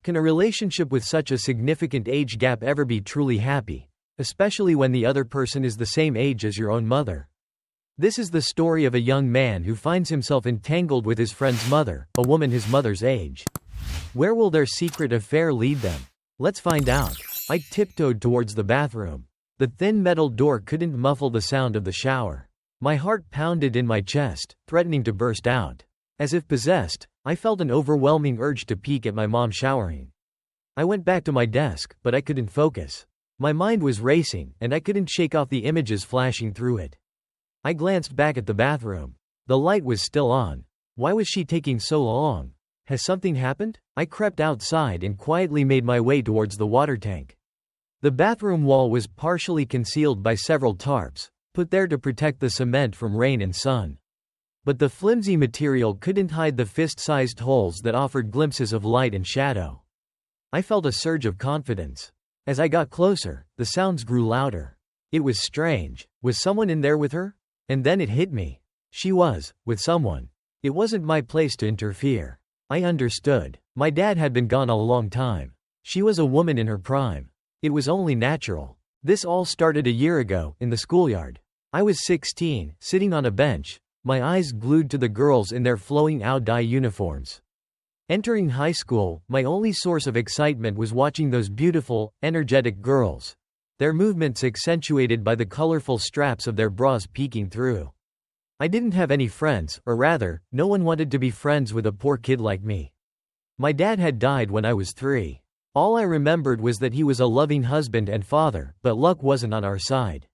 Can a relationship with such a significant age gap ever be truly happy, especially when the other person is the same age as your own mother? This is the story of a young man who finds himself entangled with his friend's mother, a woman his mother's age. Where will their secret affair lead them? Let's find out. I tiptoed towards the bathroom. The thin metal door couldn't muffle the sound of the shower. My heart pounded in my chest, threatening to burst out. As if possessed, I felt an overwhelming urge to peek at my mom showering. I went back to my desk, but I couldn't focus. My mind was racing, and I couldn't shake off the images flashing through it. I glanced back at the bathroom. The light was still on. Why was she taking so long? Has something happened? I crept outside and quietly made my way towards the water tank. The bathroom wall was partially concealed by several tarps, put there to protect the cement from rain and sun. But the flimsy material couldn't hide the fist-sized holes that offered glimpses of light and shadow. I felt a surge of confidence. As I got closer, the sounds grew louder. It was strange. Was someone in there with her? And then it hit me. She was, with someone. It wasn't my place to interfere. I understood. My dad had been gone a long time. She was a woman in her prime. It was only natural. This all started a year ago, in the schoolyard. I was 16, sitting on a bench, my eyes glued to the girls in their flowing out-dye uniforms. Entering high school, my only source of excitement was watching those beautiful, energetic girls. Their movements accentuated by the colorful straps of their bras peeking through. I didn't have any friends, or rather, no one wanted to be friends with a poor kid like me. My dad had died when I was 3. All I remembered was that he was a loving husband and father, but luck wasn't on our side.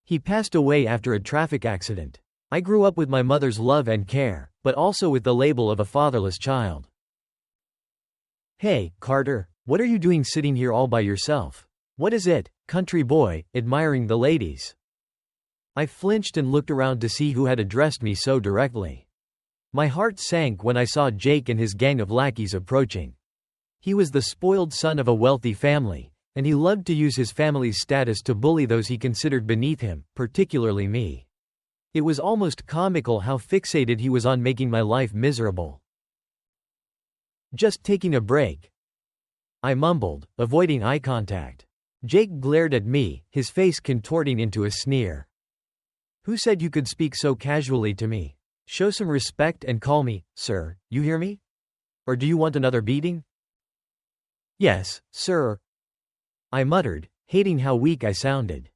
He passed away after a traffic accident. I grew up with my mother's love and care, but also with the label of a fatherless child. "Hey, Carter, what are you doing sitting here all by yourself? What is it, country boy, admiring the ladies?" I flinched and looked around to see who had addressed me so directly. My heart sank when I saw Jake and his gang of lackeys approaching. He was the spoiled son of a wealthy family, and he loved to use his family's status to bully those he considered beneath him, particularly me. It was almost comical how fixated he was on making my life miserable. "Just taking a break," I mumbled, avoiding eye contact. Jake glared at me, his face contorting into a sneer. "Who said you could speak so casually to me? Show some respect and call me, sir, you hear me? Or do you want another beating?" "Yes, sir," I muttered, hating how weak I sounded.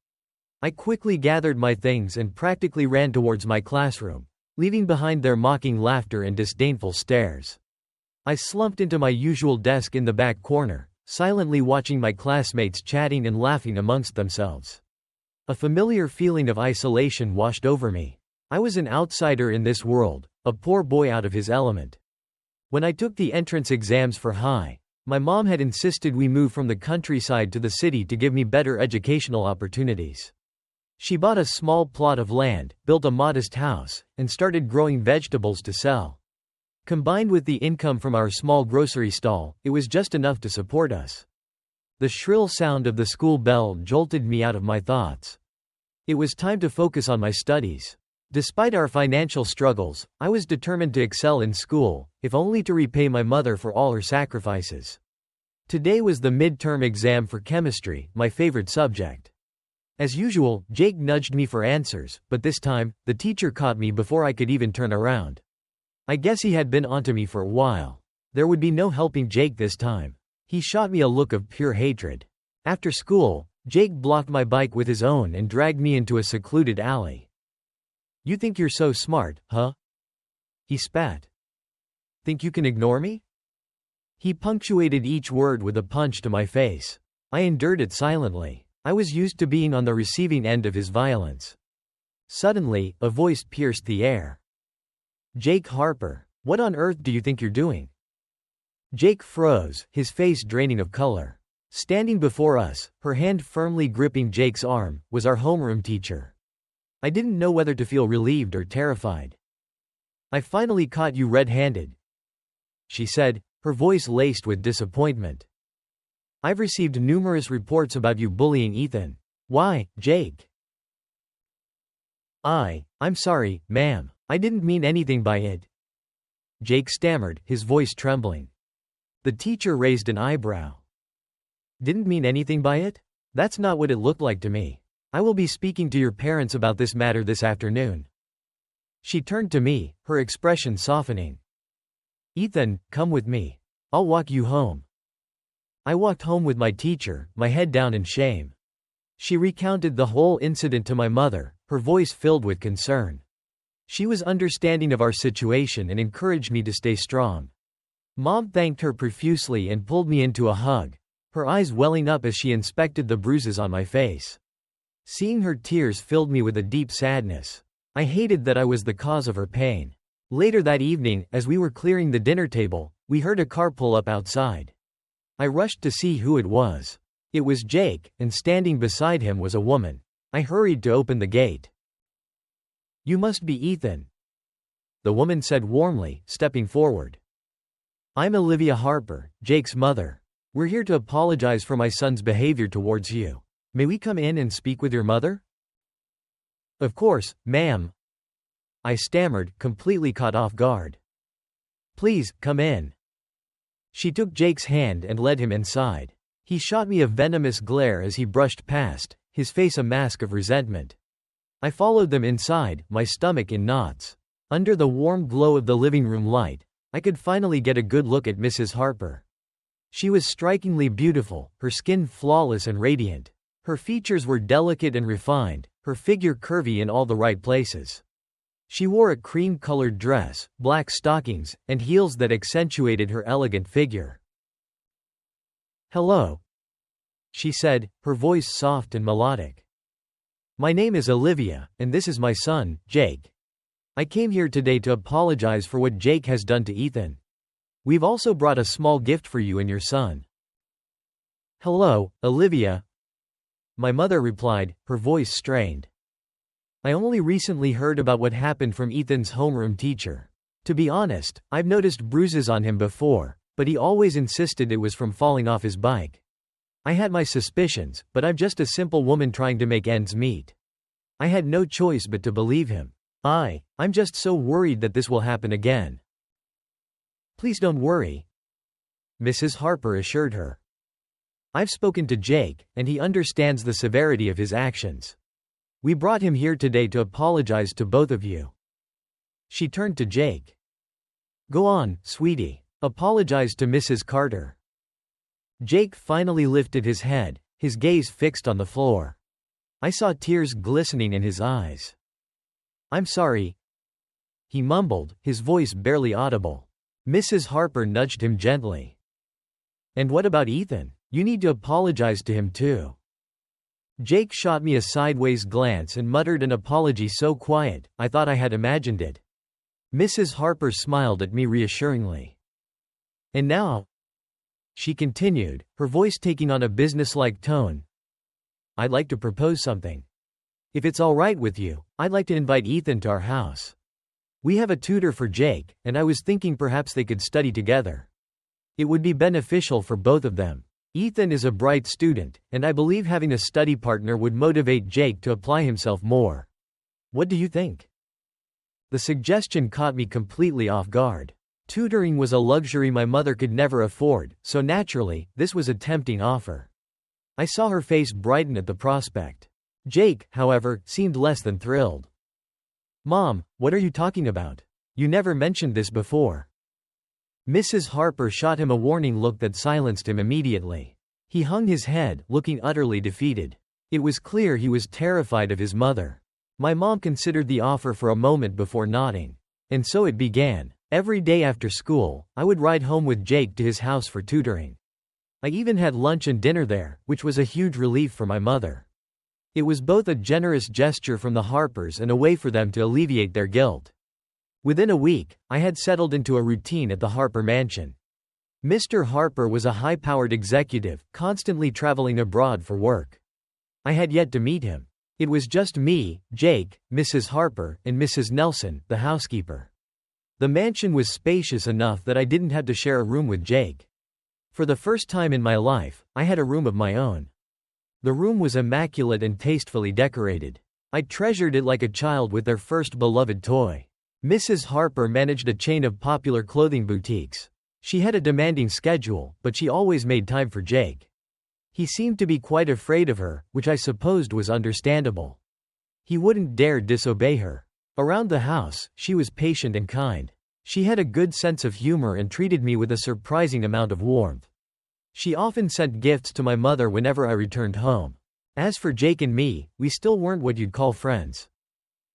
I quickly gathered my things and practically ran towards my classroom, leaving behind their mocking laughter and disdainful stares. I slumped into my usual desk in the back corner, silently watching my classmates chatting and laughing amongst themselves. A familiar feeling of isolation washed over me. I was an outsider in this world, a poor boy out of his element. When I took the entrance exams for high, my mom had insisted we move from the countryside to the city to give me better educational opportunities. She bought a small plot of land, built a modest house, and started growing vegetables to sell. Combined with the income from our small grocery stall, it was just enough to support us. The shrill sound of the school bell jolted me out of my thoughts. It was time to focus on my studies. Despite our financial struggles, I was determined to excel in school, if only to repay my mother for all her sacrifices. Today was the midterm exam for chemistry, my favorite subject. As usual, Jake nudged me for answers, but this time, the teacher caught me before I could even turn around. I guess he had been onto me for a while. There would be no helping Jake this time. He shot me a look of pure hatred. After school, Jake blocked my bike with his own and dragged me into a secluded alley. "You think you're so smart, huh?" he spat. "Think you can ignore me?" He punctuated each word with a punch to my face. I endured it silently. I was used to being on the receiving end of his violence. Suddenly, a voice pierced the air. "Jake Harper, what on earth do you think you're doing?" Jake froze, his face draining of color. Standing before us, her hand firmly gripping Jake's arm, was our homeroom teacher. I didn't know whether to feel relieved or terrified. "I finally caught you red-handed," she said, her voice laced with disappointment. "I've received numerous reports about you bullying Ethan." "Why, Jake?" I'm sorry, ma'am. I didn't mean anything by it," Jake stammered, his voice trembling. The teacher raised an eyebrow. Didn't mean anything by it? That's not what it looked like to me. I will be speaking to your parents about this matter this afternoon. She turned to me, her expression softening. Ethan, come with me. I'll walk you home. I walked home with my teacher, my head down in shame. She recounted the whole incident to my mother, her voice filled with concern. She was understanding of our situation and encouraged me to stay strong. Mom thanked her profusely and pulled me into a hug, her eyes welling up as she inspected the bruises on my face. Seeing her tears filled me with a deep sadness. I hated that I was the cause of her pain. Later that evening, as we were clearing the dinner table, we heard a car pull up outside. I rushed to see who it was. It was Jake, and standing beside him was a woman. I hurried to open the gate. You must be Ethan, the woman said warmly, stepping forward. I'm Olivia Harper, Jake's mother. We're here to apologize for my son's behavior towards you. May we come in and speak with your mother? Of course, ma'am. I stammered, completely caught off guard. Please, come in. She took Jake's hand and led him inside. He shot me a venomous glare as he brushed past, his face a mask of resentment. I followed them inside, my stomach in knots. Under the warm glow of the living room light, I could finally get a good look at Mrs. Harper. She was strikingly beautiful, her skin flawless and radiant. Her features were delicate and refined, her figure curvy in all the right places. She wore a cream-colored dress, black stockings, and heels that accentuated her elegant figure. Hello, she said, her voice soft and melodic. My name is Olivia, and this is my son, Jake. I came here today to apologize for what Jake has done to Ethan. We've also brought a small gift for you and your son. Hello, Olivia, my mother replied, her voice strained. I only recently heard about what happened from Ethan's homeroom teacher. To be honest, I've noticed bruises on him before, but he always insisted it was from falling off his bike. I had my suspicions, but I'm just a simple woman trying to make ends meet. I had no choice but to believe him. I'm just so worried that this will happen again. Please don't worry, Mrs. Harper assured her. I've spoken to Jake, and he understands the severity of his actions. We brought him here today to apologize to both of you. She turned to Jake. Go on, sweetie. Apologize to Mrs. Carter. Jake finally lifted his head, his gaze fixed on the floor. I saw tears glistening in his eyes. I'm sorry, he mumbled, his voice barely audible. Mrs. Harper nudged him gently. And what about Ethan? You need to apologize to him too. Jake shot me a sideways glance and muttered an apology so quiet, I thought I had imagined it. Mrs. Harper smiled at me reassuringly. And now, she continued, her voice taking on a businesslike tone, I'd like to propose something. If it's all right with you, I'd like to invite Ethan to our house. We have a tutor for Jake, and I was thinking perhaps they could study together. It would be beneficial for both of them. Ethan is a bright student, and I believe having a study partner would motivate Jake to apply himself more. What do you think? The suggestion caught me completely off guard. Tutoring was a luxury my mother could never afford, so naturally, this was a tempting offer. I saw her face brighten at the prospect. Jake, however, seemed less than thrilled. Mom, what are you talking about? You never mentioned this before. Mrs. Harper shot him a warning look that silenced him immediately. He hung his head, looking utterly defeated. It was clear he was terrified of his mother. My mom considered the offer for a moment before nodding. And so it began. Every day after school, I would ride home with Jake to his house for tutoring. I even had lunch and dinner there, which was a huge relief for my mother. It was both a generous gesture from the Harpers and a way for them to alleviate their guilt. Within a week, I had settled into a routine at the Harper mansion. Mr. Harper was a high-powered executive, constantly traveling abroad for work. I had yet to meet him. It was just me, Jake, Mrs. Harper, and Mrs. Nelson, the housekeeper. The mansion was spacious enough that I didn't have to share a room with Jake. For the first time in my life, I had a room of my own. The room was immaculate and tastefully decorated. I treasured it like a child with their first beloved toy. Mrs. Harper managed a chain of popular clothing boutiques. She had a demanding schedule, but she always made time for Jake. He seemed to be quite afraid of her, which I supposed was understandable. He wouldn't dare disobey her. Around the house, she was patient and kind. She had a good sense of humor and treated me with a surprising amount of warmth. She often sent gifts to my mother whenever I returned home. As for Jake and me, we still weren't what you'd call friends.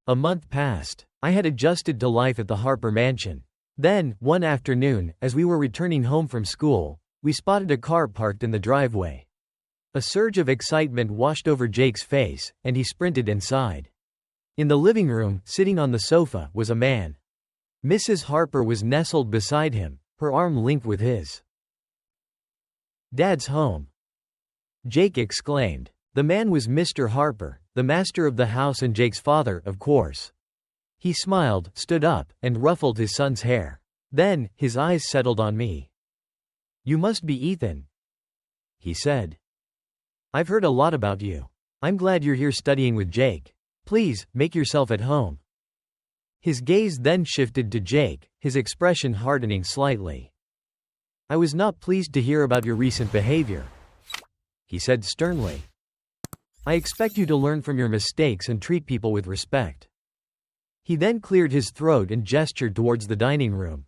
A month passed. I had adjusted to life at the Harper mansion. Then, one afternoon, as we were returning home from school, we spotted a car parked in the driveway. A surge of excitement washed over Jake's face, and he sprinted inside. In the living room, sitting on the sofa, was a man. Mrs. Harper was nestled beside him, her arm linked with his. "Dad's home," Jake exclaimed. The man was Mr. Harper, the master of the house and Jake's father, of course. He smiled, stood up, and ruffled his son's hair. Then, his eyes settled on me. "You must be Ethan," he said. "I've heard a lot about you. I'm glad you're here studying with Jake. Please, make yourself at home." His gaze then shifted to Jake, his expression hardening slightly. "I was not pleased to hear about your recent behavior," he said sternly. "I expect you to learn from your mistakes and treat people with respect." He then cleared his throat and gestured towards the dining room.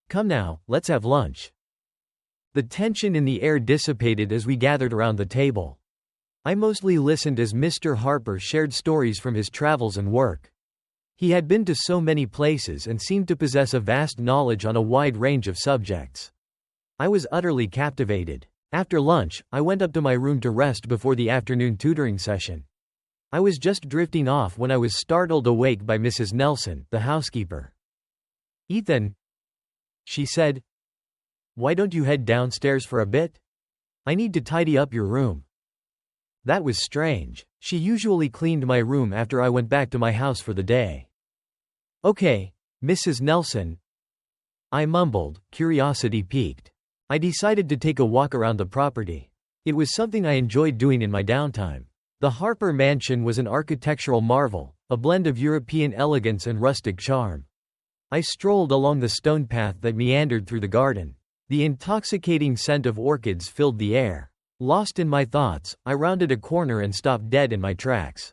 "Come now, let's have lunch." The tension in the air dissipated as we gathered around the table. I mostly listened as Mr. Harper shared stories from his travels and work. He had been to so many places and seemed to possess a vast knowledge on a wide range of subjects. I was utterly captivated. After lunch, I went up to my room to rest before the afternoon tutoring session. I was just drifting off when I was startled awake by Mrs. Nelson, the housekeeper. "Ethan," she said, "why don't you head downstairs for a bit? I need to tidy up your room." That was strange. She usually cleaned my room after I went back to my house for the day. "Okay, Mrs. Nelson," I mumbled, curiosity piqued. I decided to take a walk around the property. It was something I enjoyed doing in my downtime. The Harper mansion was an architectural marvel, a blend of European elegance and rustic charm. I strolled along the stone path that meandered through the garden. The intoxicating scent of orchids filled the air. Lost in my thoughts, I rounded a corner and stopped dead in my tracks.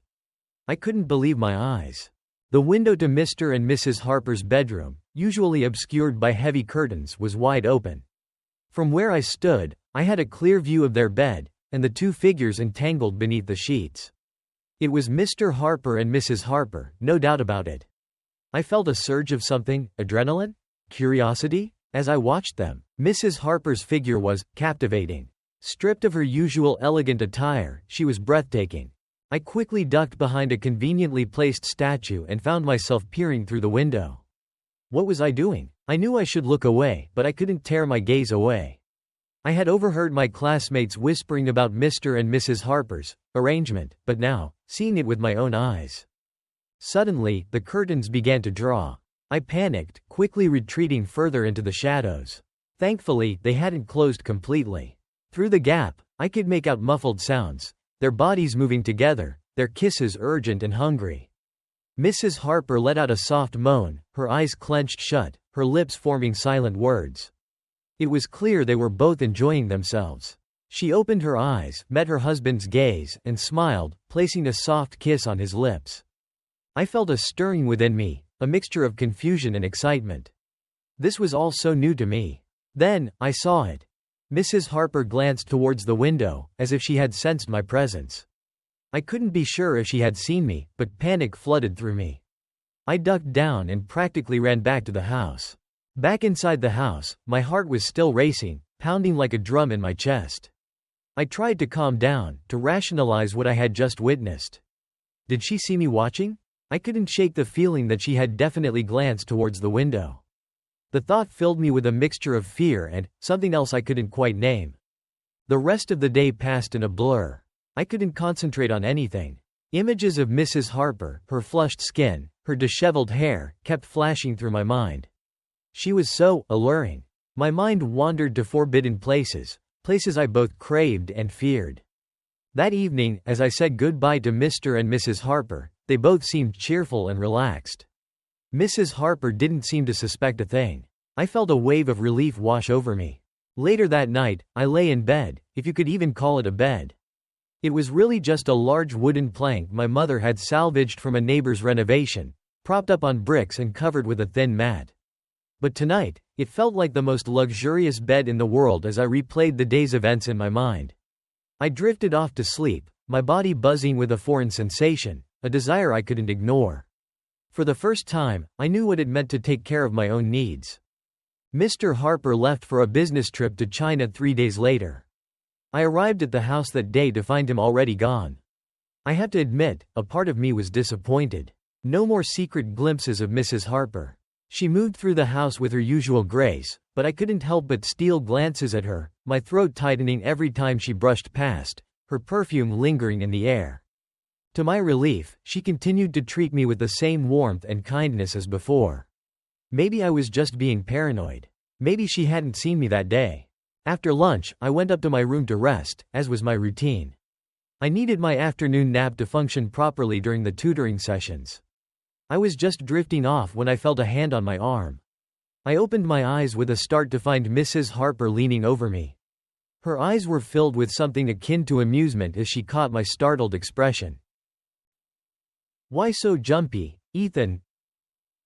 I couldn't believe my eyes. The window to Mr. and Mrs. Harper's bedroom, usually obscured by heavy curtains, was wide open. From where I stood, I had a clear view of their bed, and the two figures entangled beneath the sheets. It was Mr. Harper and Mrs. Harper, no doubt about it. I felt a surge of something, adrenaline? Curiosity? As I watched them, Mrs. Harper's figure was captivating. Stripped of her usual elegant attire, she was breathtaking. I quickly ducked behind a conveniently placed statue and found myself peering through the window. What was I doing? I knew I should look away, but I couldn't tear my gaze away. I had overheard my classmates whispering about Mr. and Mrs. Harper's arrangement, but now, seeing it with my own eyes. Suddenly, the curtains began to draw. I panicked, quickly retreating further into the shadows. Thankfully, they hadn't closed completely. Through the gap, I could make out muffled sounds, their bodies moving together, their kisses urgent and hungry. Mrs. Harper let out a soft moan, her eyes clenched shut, her lips forming silent words. It was clear they were both enjoying themselves. She opened her eyes, met her husband's gaze, and smiled, placing a soft kiss on his lips. I felt a stirring within me, a mixture of confusion and excitement. This was all so new to me. Then, I saw it. Mrs. Harper glanced towards the window, as if she had sensed my presence. I couldn't be sure if she had seen me, but panic flooded through me. I ducked down and practically ran back to the house. Back inside the house, my heart was still racing, pounding like a drum in my chest. I tried to calm down, to rationalize what I had just witnessed. Did she see me watching? I couldn't shake the feeling that she had definitely glanced towards the window. The thought filled me with a mixture of fear and something else I couldn't quite name. The rest of the day passed in a blur. I couldn't concentrate on anything. Images of Mrs. Harper, her flushed skin, her disheveled hair, kept flashing through my mind. She was so alluring. My mind wandered to forbidden places, places I both craved and feared. That evening, as I said goodbye to Mr. and Mrs. Harper, they both seemed cheerful and relaxed. Mrs. Harper didn't seem to suspect a thing. I felt a wave of relief wash over me. Later that night, I lay in bed, if you could even call it a bed. It was really just a large wooden plank my mother had salvaged from a neighbor's renovation, propped up on bricks and covered with a thin mat. But tonight, it felt like the most luxurious bed in the world as I replayed the day's events in my mind. I drifted off to sleep, my body buzzing with a foreign sensation, a desire I couldn't ignore. For the first time, I knew what it meant to take care of my own needs. Mr. Harper left for a business trip to China 3 days later. I arrived at the house that day to find him already gone. I have to admit, a part of me was disappointed. No more secret glimpses of Mrs. Harper. She moved through the house with her usual grace, but I couldn't help but steal glances at her, my throat tightening every time she brushed past, her perfume lingering in the air. To my relief, she continued to treat me with the same warmth and kindness as before. Maybe I was just being paranoid. Maybe she hadn't seen me that day. After lunch, I went up to my room to rest, as was my routine. I needed my afternoon nap to function properly during the tutoring sessions. I was just drifting off when I felt a hand on my arm. I opened my eyes with a start to find Mrs. Harper leaning over me. Her eyes were filled with something akin to amusement as she caught my startled expression. "Why so jumpy, Ethan?"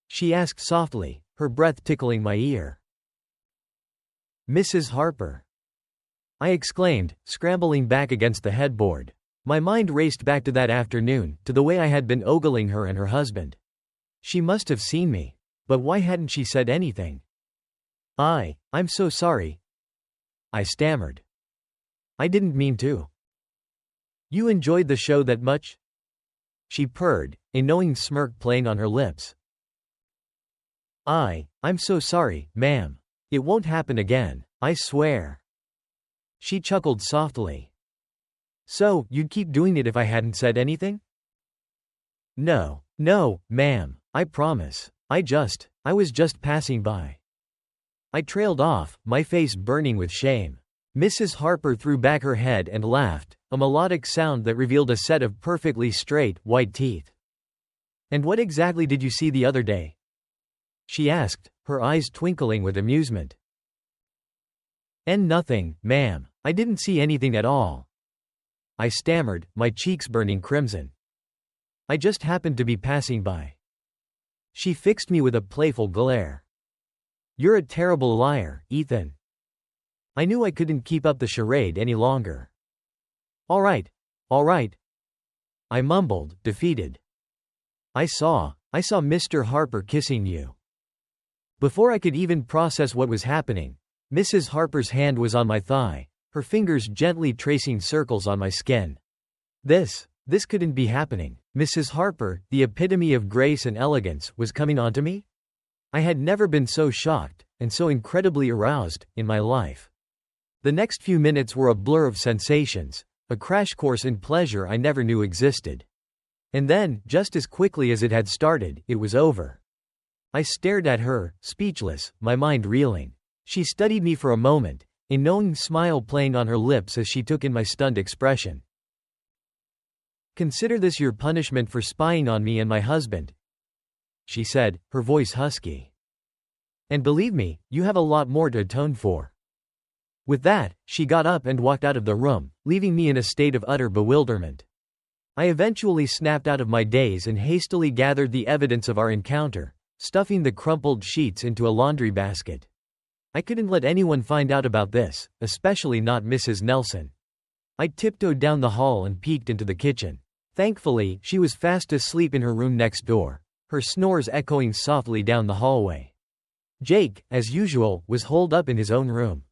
she asked softly, her breath tickling my ear. "Mrs. Harper," I exclaimed, scrambling back against the headboard. My mind raced back to that afternoon, to the way I had been ogling her and her husband. She must have seen me. But why hadn't she said anything? I'm so sorry," I stammered. "I didn't mean to." "You enjoyed the show that much?" she purred, a knowing smirk playing on her lips. I'm so sorry, ma'am. It won't happen again, I swear." She chuckled softly. "So, you'd keep doing it if I hadn't said anything?" No, ma'am, I promise. I was just passing by." I trailed off, my face burning with shame. Mrs. Harper threw back her head and laughed, a melodic sound that revealed a set of perfectly straight, white teeth. "And what exactly did you see the other day?" she asked, her eyes twinkling with amusement. Nothing, ma'am. I didn't see anything at all," I stammered, my cheeks burning crimson. "I just happened to be passing by." She fixed me with a playful glare. "You're a terrible liar, Ethan." I knew I couldn't keep up the charade any longer. All right. I mumbled, defeated. I saw Mr. Harper kissing you." Before I could even process what was happening, Mrs. Harper's hand was on my thigh, her fingers gently tracing circles on my skin. This couldn't be happening. Mrs. Harper, the epitome of grace and elegance, was coming onto me? I had never been so shocked, and so incredibly aroused, in my life. The next few minutes were a blur of sensations, a crash course in pleasure I never knew existed. And then, just as quickly as it had started, it was over. I stared at her, speechless, my mind reeling. She studied me for a moment, a knowing smile playing on her lips as she took in my stunned expression. "Consider this your punishment for spying on me and my husband," she said, her voice husky. "And believe me, you have a lot more to atone for." With that, she got up and walked out of the room, leaving me in a state of utter bewilderment. I eventually snapped out of my daze and hastily gathered the evidence of our encounter, stuffing the crumpled sheets into a laundry basket. I couldn't let anyone find out about this, especially not Mrs. Nelson. I tiptoed down the hall and peeked into the kitchen. Thankfully, she was fast asleep in her room next door, her snores echoing softly down the hallway. Jake, as usual, was holed up in his own room.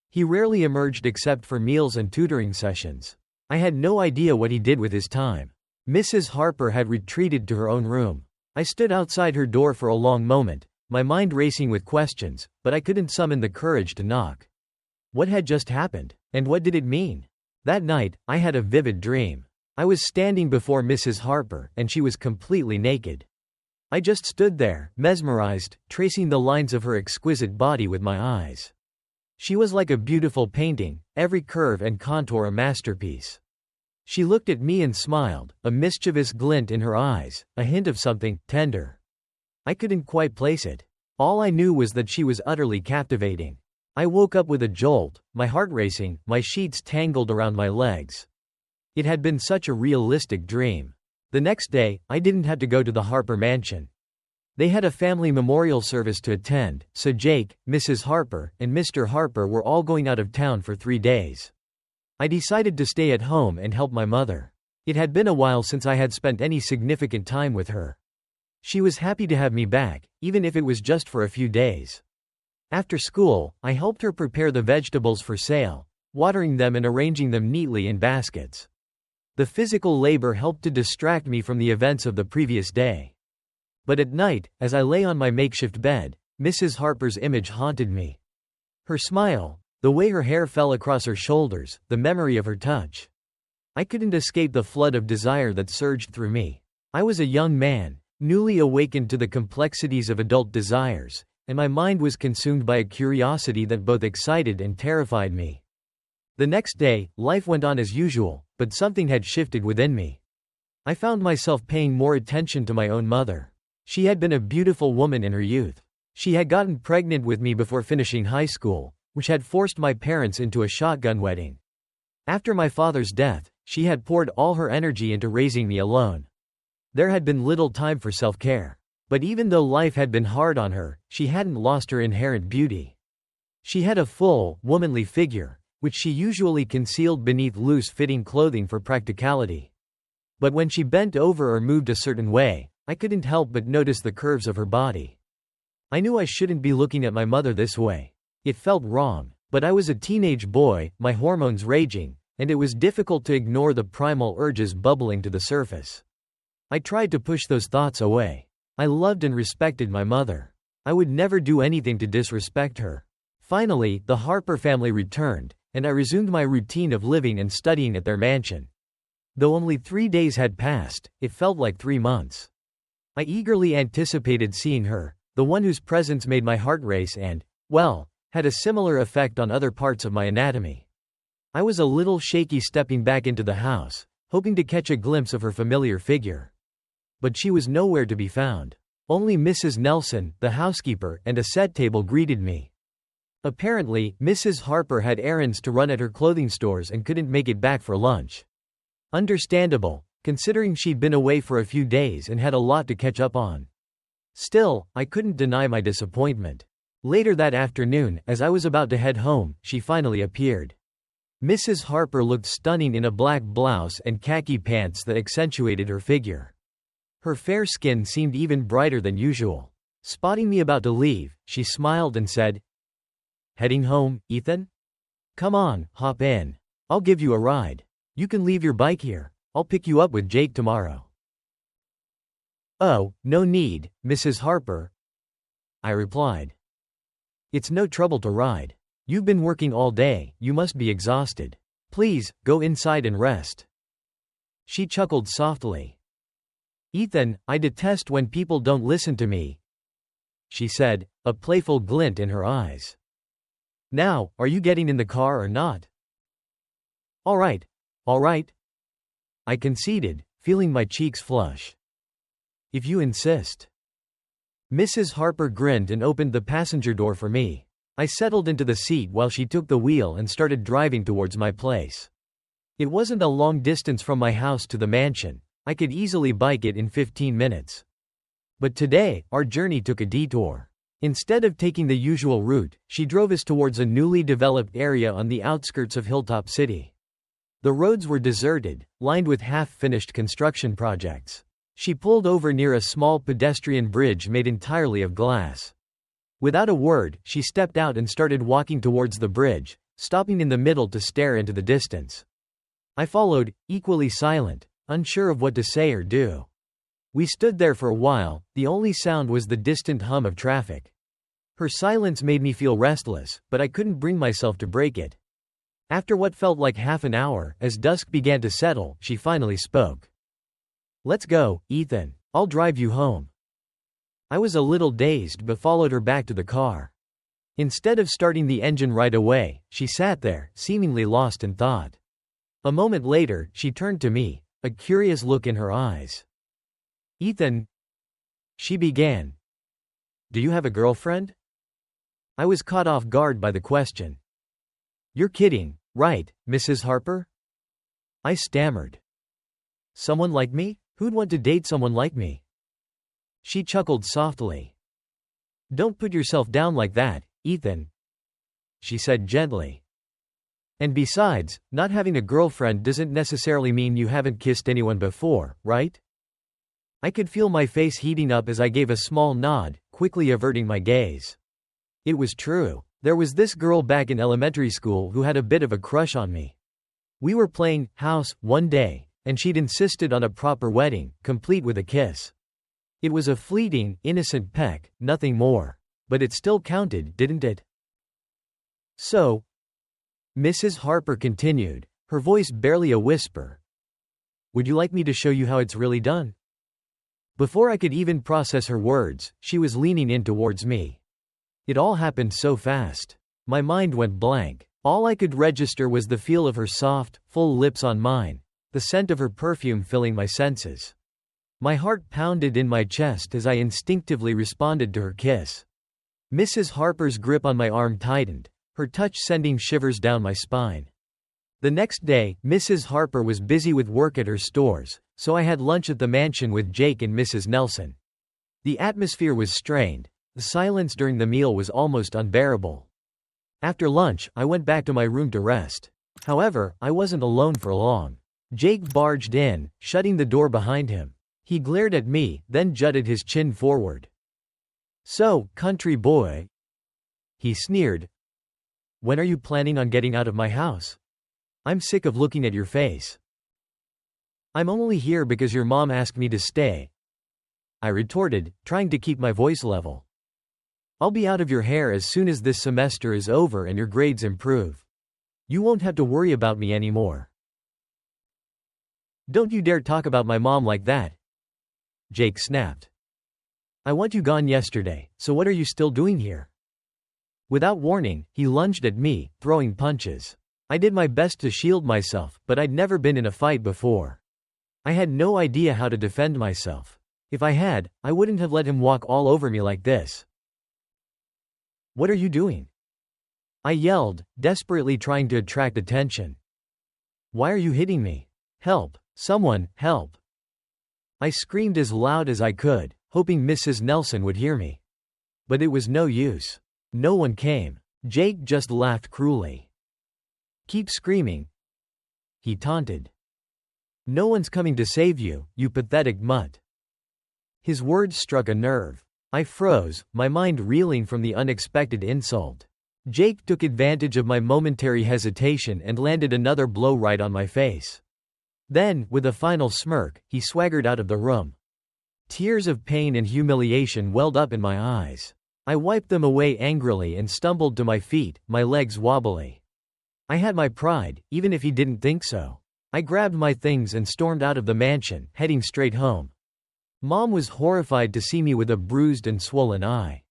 He rarely emerged except for meals and tutoring sessions. I had no idea what he did with his time. Mrs. Harper had retreated to her own room. I stood outside her door for a long moment, my mind racing with questions, but I couldn't summon the courage to knock. What had just happened? And what did it mean? That night, I had a vivid dream. I was standing before Mrs. Harper, and she was completely naked. I just stood there, mesmerized, tracing the lines of her exquisite body with my eyes. She was like a beautiful painting, every curve and contour a masterpiece. She looked at me and smiled, a mischievous glint in her eyes, a hint of something tender. I couldn't quite place it. All I knew was that she was utterly captivating. I woke up with a jolt, my heart racing, my sheets tangled around my legs. It had been such a realistic dream. The next day, I didn't have to go to the Harper mansion. They had a family memorial service to attend, so Jake, Mrs. Harper, and Mr. Harper were all going out of town for 3 days. I decided to stay at home and help my mother. It had been a while since I had spent any significant time with her. She was happy to have me back, even if it was just for a few days. After school, I helped her prepare the vegetables for sale, watering them and arranging them neatly in baskets. The physical labor helped to distract me from the events of the previous day. But at night, as I lay on my makeshift bed, Mrs. Harper's image haunted me. Her smile, the way her hair fell across her shoulders, the memory of her touch. I couldn't escape the flood of desire that surged through me. I was a young man, newly awakened to the complexities of adult desires, and my mind was consumed by a curiosity that both excited and terrified me. The next day, life went on as usual, but something had shifted within me. I found myself paying more attention to my own mother. She had been a beautiful woman in her youth. She had gotten pregnant with me before finishing high school, which had forced my parents into a shotgun wedding. After my father's death, she had poured all her energy into raising me alone. There had been little time for self-care. But even though life had been hard on her, she hadn't lost her inherent beauty. She had a full, womanly figure, which she usually concealed beneath loose-fitting clothing for practicality. But when she bent over or moved a certain way, I couldn't help but notice the curves of her body. I knew I shouldn't be looking at my mother this way. It felt wrong, but I was a teenage boy, my hormones raging, and it was difficult to ignore the primal urges bubbling to the surface. I tried to push those thoughts away. I loved and respected my mother. I would never do anything to disrespect her. Finally, the Harper family returned, and I resumed my routine of living and studying at their mansion. Though only 3 days had passed, it felt like 3 months. I eagerly anticipated seeing her, the one whose presence made my heart race and, well, had a similar effect on other parts of my anatomy. I was a little shaky stepping back into the house, hoping to catch a glimpse of her familiar figure. But she was nowhere to be found. Only Mrs. Nelson, the housekeeper, and a set table greeted me. Apparently, Mrs. Harper had errands to run at her clothing stores and couldn't make it back for lunch. Understandable, considering she'd been away for a few days and had a lot to catch up on. Still, I couldn't deny my disappointment. Later that afternoon, as I was about to head home, she finally appeared. Mrs. Harper looked stunning in a black blouse and khaki pants that accentuated her figure. Her fair skin seemed even brighter than usual. Spotting me about to leave, she smiled and said, "Heading home, Ethan? Come on, hop in. I'll give you a ride. You can leave your bike here. I'll pick you up with Jake tomorrow." "Oh, no need, Mrs. Harper," I replied. "It's no trouble to ride. You've been working all day, you must be exhausted. Please, go inside and rest." She chuckled softly. "Ethan, I detest when people don't listen to me," she said, a playful glint in her eyes. "Now, are you getting in the car or not?" All right. I conceded, feeling my cheeks flush. "If you insist." Mrs. Harper grinned and opened the passenger door for me. I settled into the seat while she took the wheel and started driving towards my place. It wasn't a long distance from my house to the mansion. I could easily bike it in 15 minutes. But today, our journey took a detour. Instead of taking the usual route, she drove us towards a newly developed area on the outskirts of Hilltop City. The roads were deserted, lined with half-finished construction projects. She pulled over near a small pedestrian bridge made entirely of glass. Without a word, she stepped out and started walking towards the bridge, stopping in the middle to stare into the distance. I followed, equally silent, unsure of what to say or do. We stood there for a while, the only sound was the distant hum of traffic. Her silence made me feel restless, but I couldn't bring myself to break it. After what felt like half an hour, as dusk began to settle, she finally spoke. "Let's go, Ethan. I'll drive you home." I was a little dazed but followed her back to the car. Instead of starting the engine right away, she sat there, seemingly lost in thought. A moment later, she turned to me, a curious look in her eyes. "Ethan," she began. Do you have a girlfriend? I was caught off guard by the question. You're kidding, right, Mrs. Harper? I stammered. Someone like me? Who'd want to date someone like me? She chuckled softly. Don't put yourself down like that, Ethan, she said gently. And besides, not having a girlfriend doesn't necessarily mean you haven't kissed anyone before, right? I could feel my face heating up as I gave a small nod, quickly averting my gaze. It was true. There was this girl back in elementary school who had a bit of a crush on me. We were playing house one day, and she'd insisted on a proper wedding, complete with a kiss. It was a fleeting, innocent peck, nothing more. But it still counted, didn't it? So, Mrs. Harper continued, her voice barely a whisper. Would you like me to show you how it's really done? Before I could even process her words, she was leaning in towards me. It all happened so fast. My mind went blank. All I could register was the feel of her soft, full lips on mine, the scent of her perfume filling my senses. My heart pounded in my chest as I instinctively responded to her kiss. Mrs. Harper's grip on my arm tightened, her touch sending shivers down my spine. The next day, Mrs. Harper was busy with work at her stores, so I had lunch at the mansion with Jake and Mrs. Nelson. The atmosphere was strained. The silence during the meal was almost unbearable. After lunch, I went back to my room to rest. However, I wasn't alone for long. Jake barged in, shutting the door behind him. He glared at me, then jutted his chin forward. So, country boy, he sneered. When are you planning on getting out of my house? I'm sick of looking at your face. I'm only here because your mom asked me to stay, I retorted, trying to keep my voice level. I'll be out of your hair as soon as this semester is over and your grades improve. You won't have to worry about me anymore. Don't you dare talk about my mom like that, Jake snapped. I want you gone yesterday, so what are you still doing here? Without warning, he lunged at me, throwing punches. I did my best to shield myself, but I'd never been in a fight before. I had no idea how to defend myself. If I had, I wouldn't have let him walk all over me like this. What are you doing? I yelled, desperately trying to attract attention. Why are you hitting me? Help! Someone, help! I screamed as loud as I could, hoping Mrs. Nelson would hear me. But it was no use. No one came. Jake just laughed cruelly. Keep screaming, he taunted. No one's coming to save you, you pathetic mutt. His words struck a nerve. I froze, my mind reeling from the unexpected insult. Jake took advantage of my momentary hesitation and landed another blow right on my face. Then, with a final smirk, he swaggered out of the room. Tears of pain and humiliation welled up in my eyes. I wiped them away angrily and stumbled to my feet, my legs wobbly. I had my pride, even if he didn't think so. I grabbed my things and stormed out of the mansion, heading straight home. Mom was horrified to see me with a bruised and swollen eye.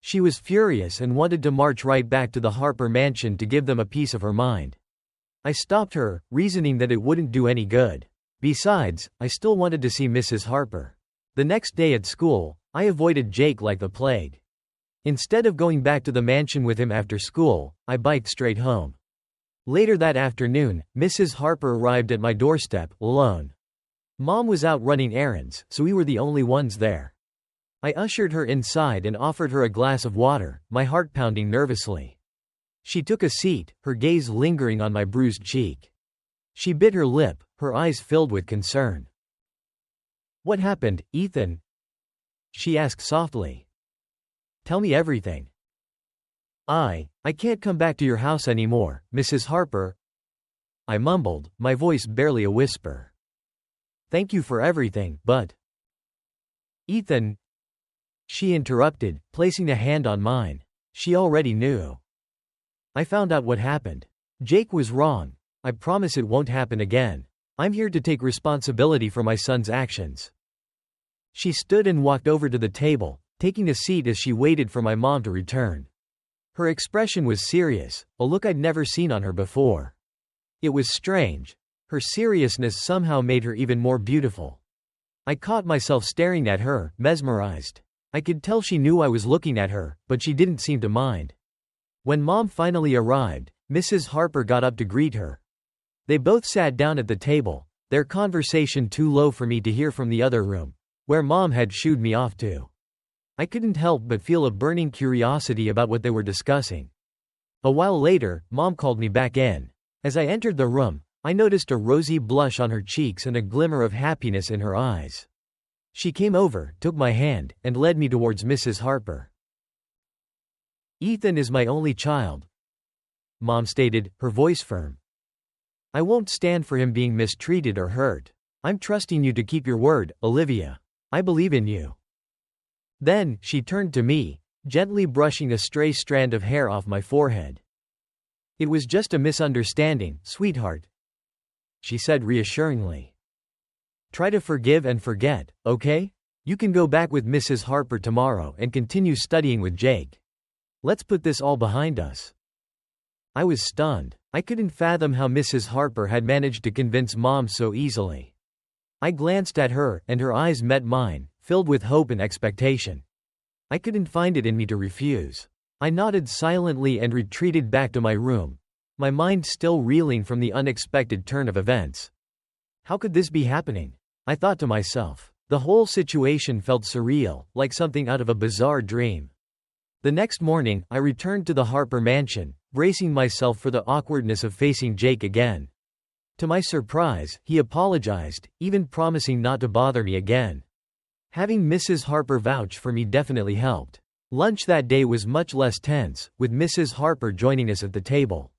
She was furious and wanted to march right back to the Harper mansion to give them a piece of her mind. I stopped her, reasoning that it wouldn't do any good. Besides, I still wanted to see Mrs. Harper. The next day at school, I avoided Jake like the plague. Instead of going back to the mansion with him after school, I biked straight home. Later that afternoon, Mrs. Harper arrived at my doorstep, alone. Mom was out running errands, so we were the only ones there. I ushered her inside and offered her a glass of water, my heart pounding nervously. She took a seat, her gaze lingering on my bruised cheek. She bit her lip, her eyes filled with concern. What happened, Ethan? She asked softly. Tell me everything. I can't come back to your house anymore, Mrs. Harper. I mumbled, my voice barely a whisper. Thank you for everything, but... Ethan, she interrupted, placing a hand on mine. She already knew. I found out what happened. Jake was wrong. I promise it won't happen again. I'm here to take responsibility for my son's actions. She stood and walked over to the table, taking a seat as she waited for my mom to return. Her expression was serious, a look I'd never seen on her before. It was strange. Her seriousness somehow made her even more beautiful. I caught myself staring at her, mesmerized. I could tell she knew I was looking at her, but she didn't seem to mind. When Mom finally arrived, Mrs. Harper got up to greet her. They both sat down at the table, their conversation too low for me to hear from the other room, where Mom had shooed me off to. I couldn't help but feel a burning curiosity about what they were discussing. A while later, Mom called me back in. As I entered the room, I noticed a rosy blush on her cheeks and a glimmer of happiness in her eyes. She came over, took my hand, and led me towards Mrs. Harper. "Ethan is my only child," Mom stated, her voice firm. "I won't stand for him being mistreated or hurt. I'm trusting you to keep your word, Olivia. I believe in you." Then, she turned to me, gently brushing a stray strand of hair off my forehead. "It was just a misunderstanding, sweetheart," she said reassuringly. "Try to forgive and forget, okay? You can go back with Mrs. Harper tomorrow and continue studying with Jake. Let's put this all behind us." I was stunned. I couldn't fathom how Mrs. Harper had managed to convince Mom so easily. I glanced at her, and her eyes met mine, filled with hope and expectation. I couldn't find it in me to refuse. I nodded silently and retreated back to my room, my mind still reeling from the unexpected turn of events. How could this be happening? I thought to myself. The whole situation felt surreal, like something out of a bizarre dream. The next morning, I returned to the Harper mansion, bracing myself for the awkwardness of facing Jake again. To my surprise, he apologized, even promising not to bother me again. Having Mrs. Harper vouch for me definitely helped. Lunch that day was much less tense, with Mrs. Harper joining us at the table.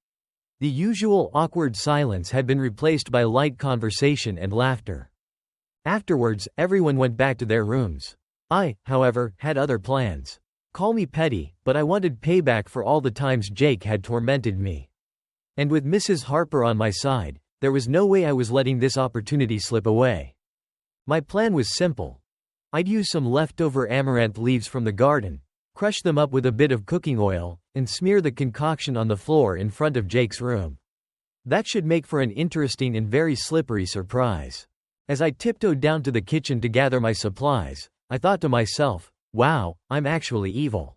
The usual awkward silence had been replaced by light conversation and laughter. Afterwards, everyone went back to their rooms. I, however, had other plans. Call me petty, but I wanted payback for all the times Jake had tormented me. And with Mrs. Harper on my side, there was no way I was letting this opportunity slip away. My plan was simple. I'd use some leftover amaranth leaves from the garden, crush them up with a bit of cooking oil, and smear the concoction on the floor in front of Jake's room. That should make for an interesting and very slippery surprise. As I tiptoed down to the kitchen to gather my supplies, I thought to myself, wow, I'm actually evil.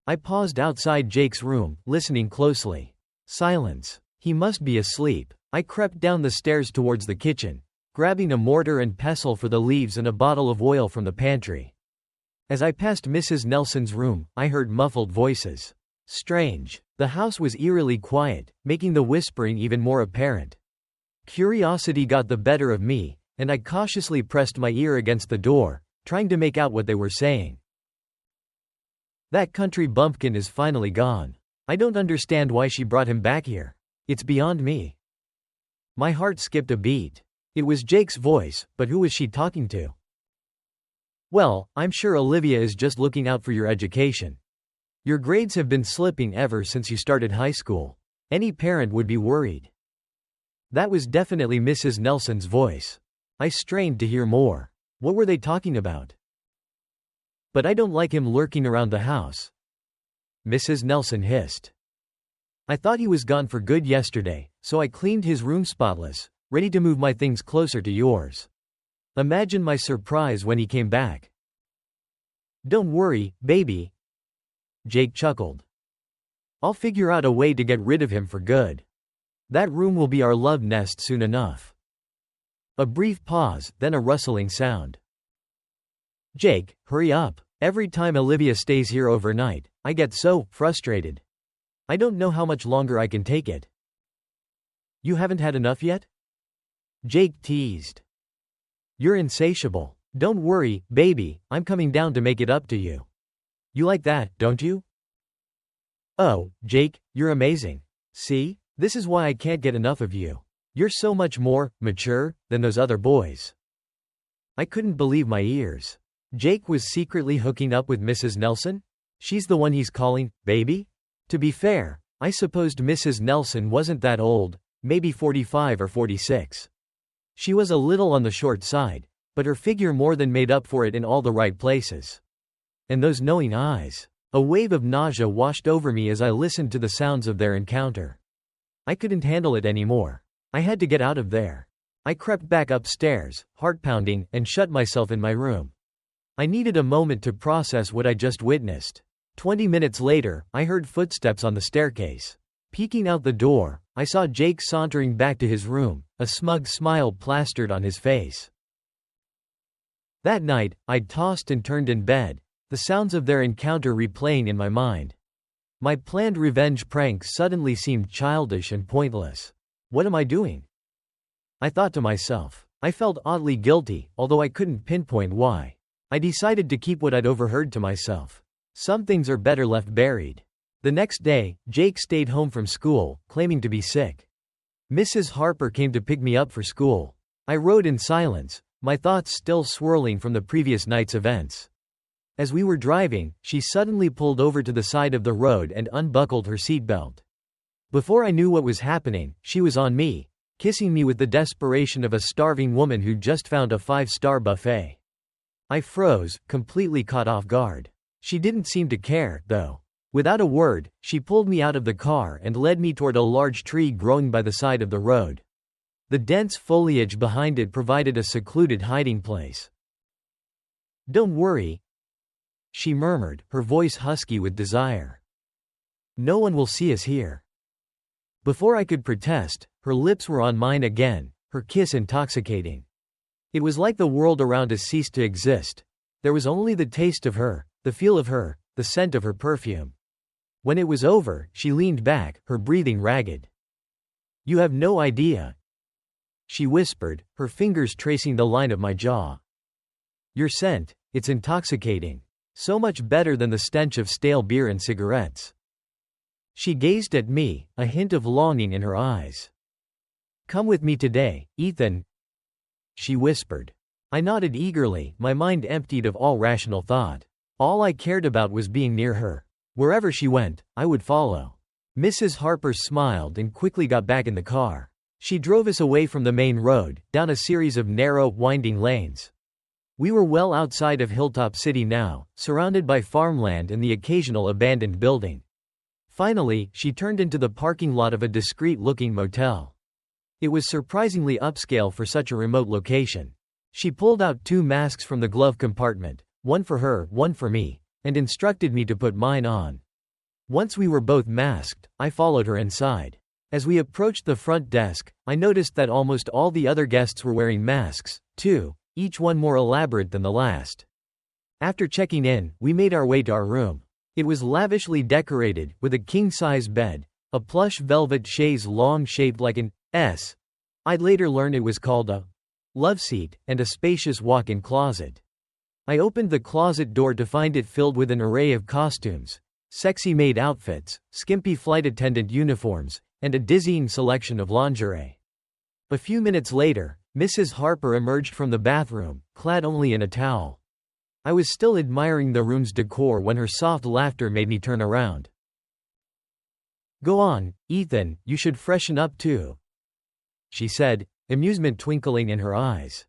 I paused outside Jake's room, listening closely. Silence. He must be asleep. I crept down the stairs towards the kitchen, grabbing a mortar and pestle for the leaves and a bottle of oil from the pantry. As I passed Mrs. Nelson's room, I heard muffled voices. Strange. The house was eerily quiet, making the whispering even more apparent. Curiosity got the better of me, and I cautiously pressed my ear against the door, trying to make out what they were saying. "That country bumpkin is finally gone. I don't understand why she brought him back here. It's beyond me." My heart skipped a beat. It was Jake's voice, but who was she talking to? "Well, I'm sure Olivia is just looking out for your education. Your grades have been slipping ever since you started high school. Any parent would be worried." That was definitely Mrs. Nelson's voice. I strained to hear more. What were they talking about? "But I don't like him lurking around the house," Mrs. Nelson hissed. "I thought he was gone for good yesterday, so I cleaned his room spotless, ready to move my things closer to yours. Imagine my surprise when he came back." "Don't worry, baby," Jake chuckled. "I'll figure out a way to get rid of him for good. That room will be our love nest soon enough." A brief pause, then a rustling sound. "Jake, hurry up. Every time Olivia stays here overnight, I get so frustrated. I don't know how much longer I can take it." "You haven't had enough yet?" Jake teased. "You're insatiable. Don't worry, baby, I'm coming down to make it up to you. You like that, don't you?" "Oh, Jake, you're amazing. See? This is why I can't get enough of you. You're so much more mature than those other boys." I couldn't believe my ears. Jake was secretly hooking up with Mrs. Nelson? She's the one he's calling baby? To be fair, I supposed Mrs. Nelson wasn't that old, maybe 45 or 46. She was a little on the short side, but her figure more than made up for it in all the right places. And those knowing eyes. A wave of nausea washed over me as I listened to the sounds of their encounter. I couldn't handle it anymore. I had to get out of there. I crept back upstairs, heart pounding, and shut myself in my room. I needed a moment to process what I just witnessed. 20 minutes later, I heard footsteps on the staircase. Peeking out the door, I saw Jake sauntering back to his room, a smug smile plastered on his face. That night, I'd tossed and turned in bed, the sounds of their encounter replaying in my mind. My planned revenge prank suddenly seemed childish and pointless. What am I doing? I thought to myself. I felt oddly guilty, although I couldn't pinpoint why. I decided to keep what I'd overheard to myself. Some things are better left buried. The next day, Jake stayed home from school, claiming to be sick. Mrs. Harper came to pick me up for school. I rode in silence, my thoughts still swirling from the previous night's events. As we were driving, she suddenly pulled over to the side of the road and unbuckled her seatbelt. Before I knew what was happening, she was on me, kissing me with the desperation of a starving woman who just found a 5-star buffet. I froze, completely caught off guard. She didn't seem to care, though. Without a word, she pulled me out of the car and led me toward a large tree growing by the side of the road. The dense foliage behind it provided a secluded hiding place. "Don't worry," she murmured, her voice husky with desire. "No one will see us here." Before I could protest, her lips were on mine again, her kiss intoxicating. It was like the world around us ceased to exist. There was only the taste of her, the feel of her, the scent of her perfume. When it was over, she leaned back, her breathing ragged. "You have no idea," she whispered, her fingers tracing the line of my jaw. "Your scent, it's intoxicating. So much better than the stench of stale beer and cigarettes." She gazed at me, a hint of longing in her eyes. "Come with me today, Ethan," she whispered. I nodded eagerly, my mind emptied of all rational thought. All I cared about was being near her. Wherever she went, I would follow. Mrs. Harper smiled and quickly got back in the car. She drove us away from the main road, down a series of narrow, winding lanes. We were well outside of Hilltop City now, surrounded by farmland and the occasional abandoned building. Finally, she turned into the parking lot of a discreet-looking motel. It was surprisingly upscale for such a remote location. She pulled out 2 masks from the glove compartment, one for her, one for me, and instructed me to put mine on. Once we were both masked, I followed her inside. As we approached the front desk, I noticed that almost all the other guests were wearing masks, too, each one more elaborate than the last. After checking in, we made our way to our room. It was lavishly decorated, with a king-size bed, a plush velvet chaise longue shaped like an S. I'd later learn it was called a love seat, and a spacious walk-in closet. I opened the closet door to find it filled with an array of costumes, sexy maid outfits, skimpy flight attendant uniforms, and a dizzying selection of lingerie. A few minutes later, Mrs. Harper emerged from the bathroom, clad only in a towel. I was still admiring the room's decor when her soft laughter made me turn around. "Go on, Ethan, you should freshen up too," she said, amusement twinkling in her eyes.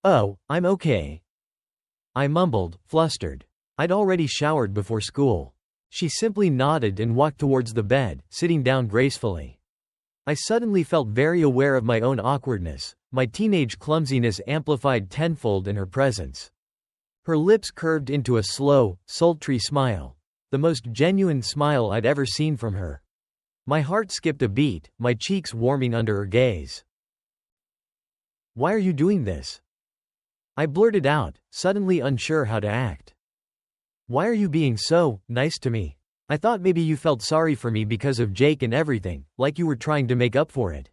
"Oh, I'm okay," I mumbled, flustered. I'd already showered before school. She simply nodded and walked towards the bed, sitting down gracefully. I suddenly felt very aware of my own awkwardness, my teenage clumsiness amplified tenfold in her presence. Her lips curved into a slow, sultry smile, the most genuine smile I'd ever seen from her. My heart skipped a beat, my cheeks warming under her gaze. "Why are you doing this?" I blurted out, suddenly unsure how to act. "Why are you being so nice to me? I thought maybe you felt sorry for me because of Jake and everything, like you were trying to make up for it."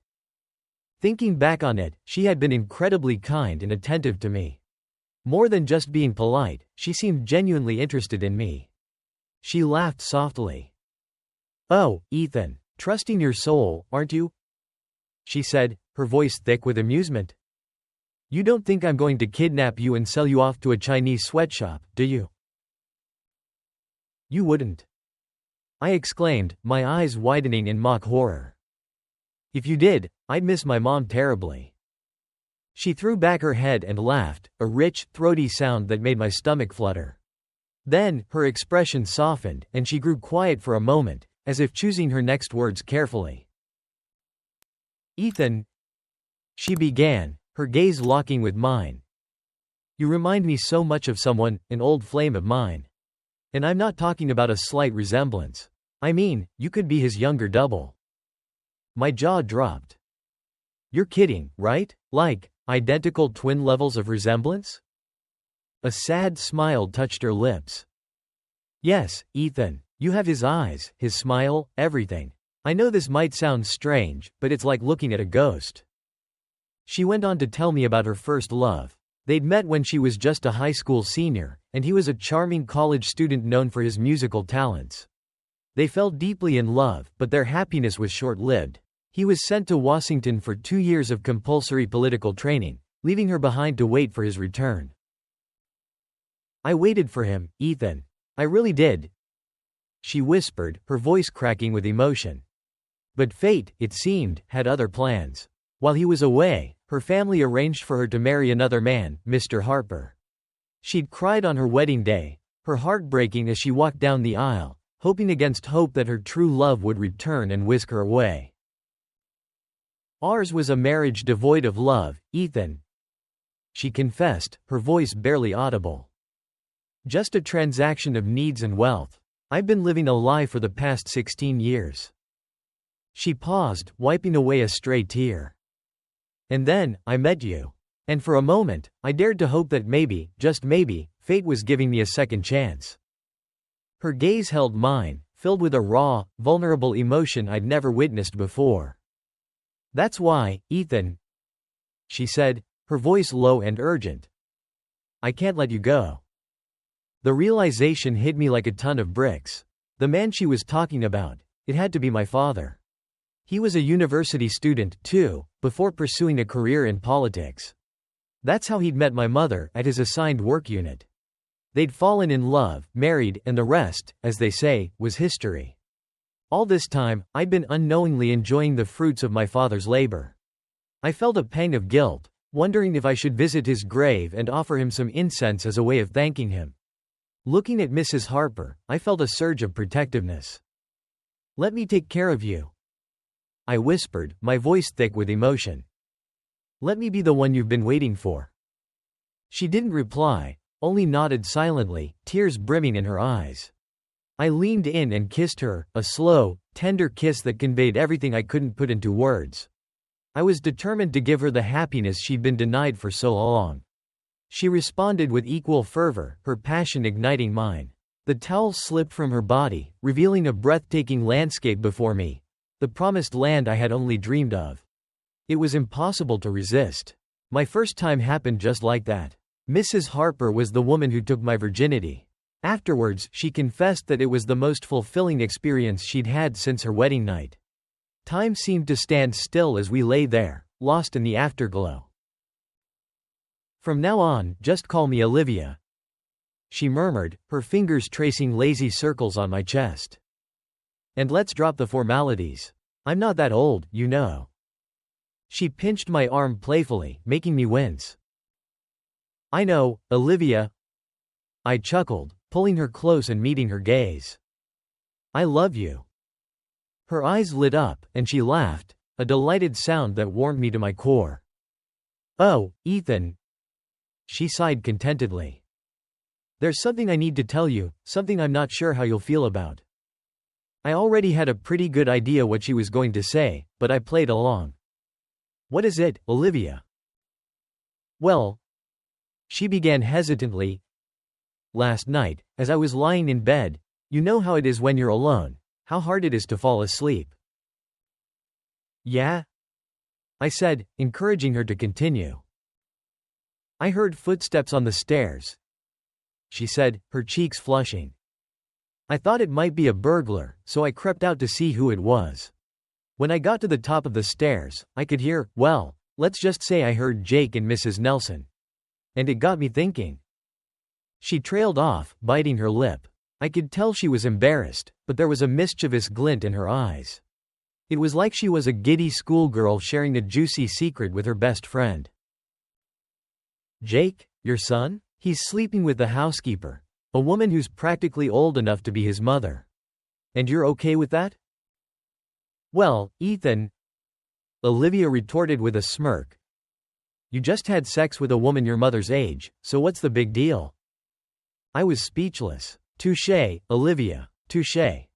Thinking back on it, she had been incredibly kind and attentive to me. More than just being polite, she seemed genuinely interested in me. She laughed softly. "Oh, Ethan, trusting your soul, aren't you?" she said, her voice thick with amusement. "You don't think I'm going to kidnap you and sell you off to a Chinese sweatshop, do you?" "You wouldn't," I exclaimed, my eyes widening in mock horror. "If you did, I'd miss my mom terribly." She threw back her head and laughed, a rich, throaty sound that made my stomach flutter. Then, her expression softened, and she grew quiet for a moment, as if choosing her next words carefully. "Ethan," she began, her gaze locking with mine. You remind me so much of someone, an old flame of mine. And I'm not talking about a slight resemblance. I mean, you could be his younger double." My jaw dropped. "You're kidding, right? Like, identical twin levels of resemblance?" A sad smile touched her lips. "Yes, Ethan. You have his eyes, his smile, everything. I know this might sound strange, but it's like looking at a ghost." She went on to tell me about her first love. They'd met when she was just a high school senior, and he was a charming college student known for his musical talents. They fell deeply in love, but their happiness was short-lived. He was sent to Washington for 2 years of compulsory political training, leaving her behind to wait for his return. "I waited for him, Ethan. I really did," she whispered, her voice cracking with emotion. "But fate, it seemed, had other plans. While he was away, her family arranged for her to marry another man, Mr. Harper. She'd cried on her wedding day, her heart breaking as she walked down the aisle, hoping against hope that her true love would return and whisk her away. Ours was a marriage devoid of love, Ethan," she confessed, her voice barely audible. "Just a transaction of needs and wealth. I've been living a lie for the past 16 years. She paused, wiping away a stray tear. "And then, I met you. And for a moment, I dared to hope that maybe, just maybe, fate was giving me a second chance." Her gaze held mine, filled with a raw, vulnerable emotion I'd never witnessed before. "That's why, Ethan," she said, her voice low and urgent. "I can't let you go." The realization hit me like a ton of bricks. The man she was talking about, it had to be my father. He was a university student, too, before pursuing a career in politics. That's how he'd met my mother, at his assigned work unit. They'd fallen in love, married, and the rest, as they say, was history. All this time, I'd been unknowingly enjoying the fruits of my father's labor. I felt a pang of guilt, wondering if I should visit his grave and offer him some incense as a way of thanking him. Looking at Mrs. Harper, I felt a surge of protectiveness. "Let me take care of you," I whispered, my voice thick with emotion. "Let me be the one you've been waiting for." She didn't reply, only nodded silently, tears brimming in her eyes. I leaned in and kissed her, a slow, tender kiss that conveyed everything I couldn't put into words. I was determined to give her the happiness she'd been denied for so long. She responded with equal fervor, her passion igniting mine. The towel slipped from her body, revealing a breathtaking landscape before me, the promised land I had only dreamed of. It was impossible to resist. My first time happened just like that. Mrs. Harper was the woman who took my virginity. Afterwards, she confessed that it was the most fulfilling experience she'd had since her wedding night. Time seemed to stand still as we lay there, lost in the afterglow. "From now on, just call me Olivia," she murmured, her fingers tracing lazy circles on my chest. "And let's drop the formalities. I'm not that old, you know." She pinched my arm playfully, making me wince. "I know, Olivia," I chuckled, pulling her close and meeting her gaze. "I love you." Her eyes lit up, and she laughed, a delighted sound that warmed me to my core. "Oh, Ethan," she sighed contentedly. "There's something I need to tell you, something I'm not sure how you'll feel about." I already had a pretty good idea what she was going to say, but I played along. "What is it, Olivia?" "Well," she began hesitantly, "last night, as I was lying in bed, you know how it is when you're alone, how hard it is to fall asleep." "Yeah?" I said, encouraging her to continue. "I heard footsteps on the stairs," she said, her cheeks flushing. "I thought it might be a burglar, so I crept out to see who it was. When I got to the top of the stairs, I could hear, well, let's just say I heard Jake and Mrs. Nelson. And it got me thinking." She trailed off, biting her lip. I could tell she was embarrassed, but there was a mischievous glint in her eyes. It was like she was a giddy schoolgirl sharing a juicy secret with her best friend. "Jake, your son? He's sleeping with the housekeeper, a woman who's practically old enough to be his mother. And you're okay with that?" "Well, Ethan," Olivia retorted with a smirk, You just had sex with a woman your mother's age, so what's the big deal? I was speechless. Touché, Olivia. Touché.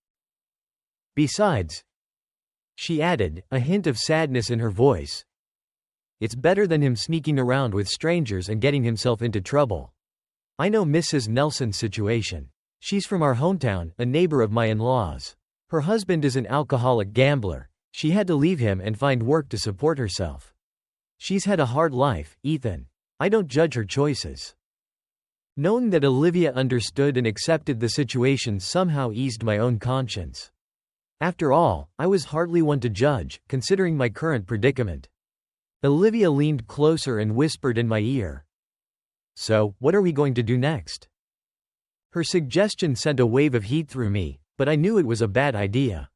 Besides, she added, a hint of sadness in her voice, it's better than him sneaking around with strangers and getting himself into trouble. I know Mrs. Nelson's situation. She's from our hometown, a neighbor of my in-laws. Her husband is an alcoholic gambler. She had to leave him and find work to support herself. She's had a hard life, Ethan. I don't judge her choices. Knowing that Olivia understood and accepted the situation somehow eased my own conscience. After all, I was hardly one to judge, considering my current predicament. Olivia leaned closer and whispered in my ear. So, what are we going to do next? Her suggestion sent a wave of heat through me, but I knew it was a bad idea.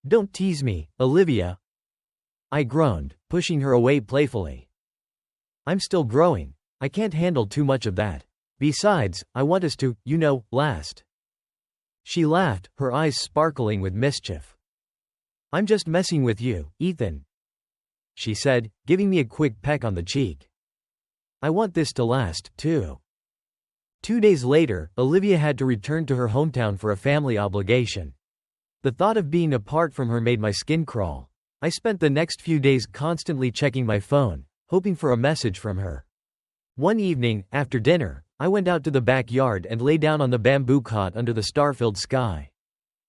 Don't tease me, Olivia. I groaned, pushing her away playfully. I'm still growing. I can't handle too much of that. Besides, I want us to, last. She laughed, her eyes sparkling with mischief. I'm just messing with you, Ethan, she said, giving me a quick peck on the cheek. I want this to last, too. 2 days later, Olivia had to return to her hometown for a family obligation. The thought of being apart from her made my skin crawl. I spent the next few days constantly checking my phone, hoping for a message from her. One evening, after dinner, I went out to the backyard and lay down on the bamboo cot under the star-filled sky.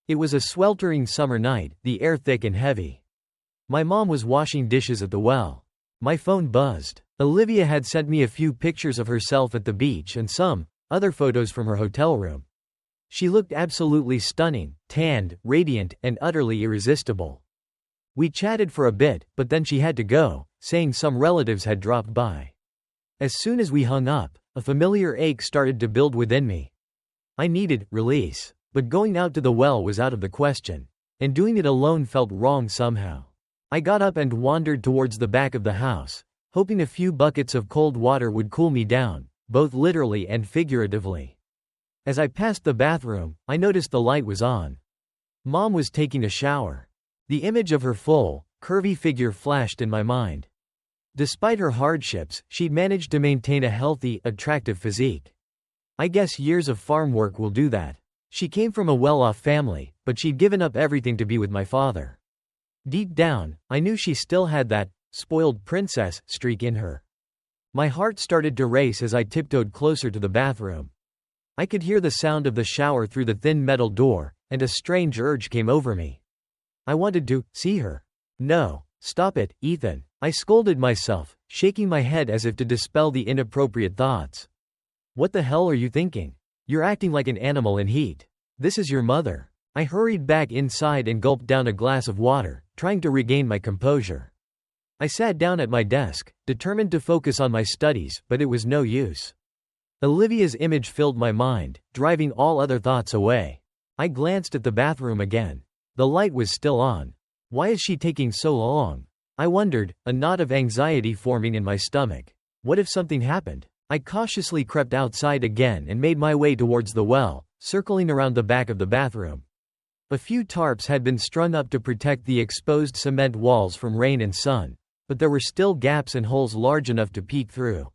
It was a sweltering summer night, the air thick and heavy. My mom was washing dishes at the well. My phone buzzed. Olivia had sent me a few pictures of herself at the beach and some other photos from her hotel room. She looked absolutely stunning, tanned, radiant, and utterly irresistible. We chatted for a bit, but then she had to go, saying some relatives had dropped by. As soon as we hung up, a familiar ache started to build within me. I needed release, but going out to the well was out of the question, and doing it alone felt wrong somehow. I got up and wandered towards the back of the house, hoping a few buckets of cold water would cool me down, both literally and figuratively. As I passed the bathroom, I noticed the light was on. Mom was taking a shower. The image of her full, curvy figure flashed in my mind. Despite her hardships, she'd managed to maintain a healthy, attractive physique. I guess years of farm work will do that. She came from a well-off family, but she'd given up everything to be with my father. Deep down, I knew she still had that spoiled princess streak in her. My heart started to race as I tiptoed closer to the bathroom. I could hear the sound of the shower through the thin metal door, and a strange urge came over me. I wanted to see her. No, stop it, Ethan. I scolded myself, shaking my head as if to dispel the inappropriate thoughts. What the hell are you thinking? You're acting like an animal in heat. This is your mother. I hurried back inside and gulped down a glass of water, trying to regain my composure. I sat down at my desk, determined to focus on my studies, but it was no use. Olivia's image filled my mind, driving all other thoughts away. I glanced at the bathroom again. The light was still on. Why is she taking so long? I wondered, a knot of anxiety forming in my stomach. What if something happened? I cautiously crept outside again and made my way towards the well, circling around the back of the bathroom. A few tarps had been strung up to protect the exposed cement walls from rain and sun, but there were still gaps and holes large enough to peek through.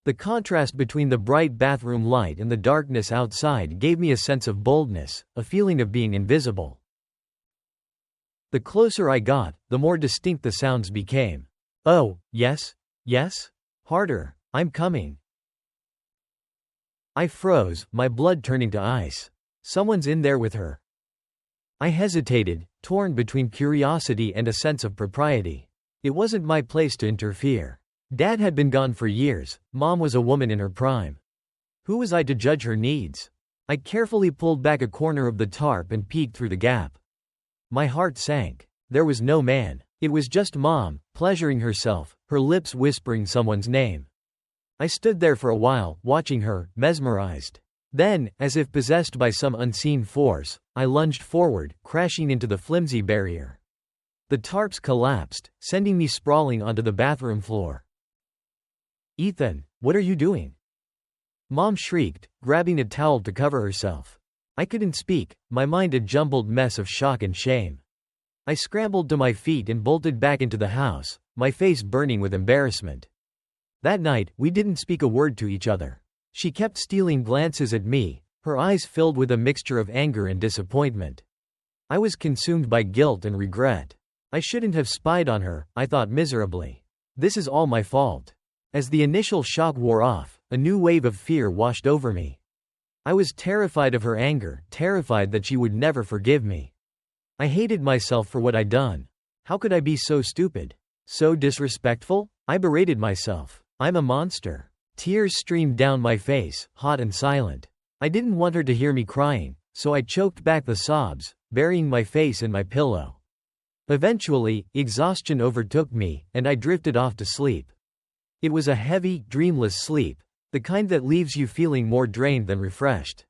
The contrast between the bright bathroom light and the darkness outside gave me a sense of boldness, a feeling of being invisible. The closer I got, the more distinct the sounds became. Oh, yes? Yes? Harder. I'm coming. I froze, my blood turning to ice. Someone's in there with her. I hesitated, torn between curiosity and a sense of propriety. It wasn't my place to interfere. Dad had been gone for years, Mom was a woman in her prime. Who was I to judge her needs? I carefully pulled back a corner of the tarp and peeked through the gap. My heart sank. There was no man. It was just Mom, pleasuring herself, her lips whispering someone's name. I stood there for a while, watching her, mesmerized. Then, as if possessed by some unseen force, I lunged forward, crashing into the flimsy barrier. The tarps collapsed, sending me sprawling onto the bathroom floor. Ethan, what are you doing? Mom shrieked, grabbing a towel to cover herself. I couldn't speak, my mind a jumbled mess of shock and shame. I scrambled to my feet and bolted back into the house, my face burning with embarrassment. That night, we didn't speak a word to each other. She kept stealing glances at me, her eyes filled with a mixture of anger and disappointment. I was consumed by guilt and regret. I shouldn't have spied on her, I thought miserably. This is all my fault. As the initial shock wore off, a new wave of fear washed over me. I was terrified of her anger, terrified that she would never forgive me. I hated myself for what I'd done. How could I be so stupid? So disrespectful? I berated myself. I'm a monster. Tears streamed down my face, hot and silent. I didn't want her to hear me crying, so I choked back the sobs, burying my face in my pillow. Eventually, exhaustion overtook me, and I drifted off to sleep. It was a heavy, dreamless sleep, the kind that leaves you feeling more drained than refreshed.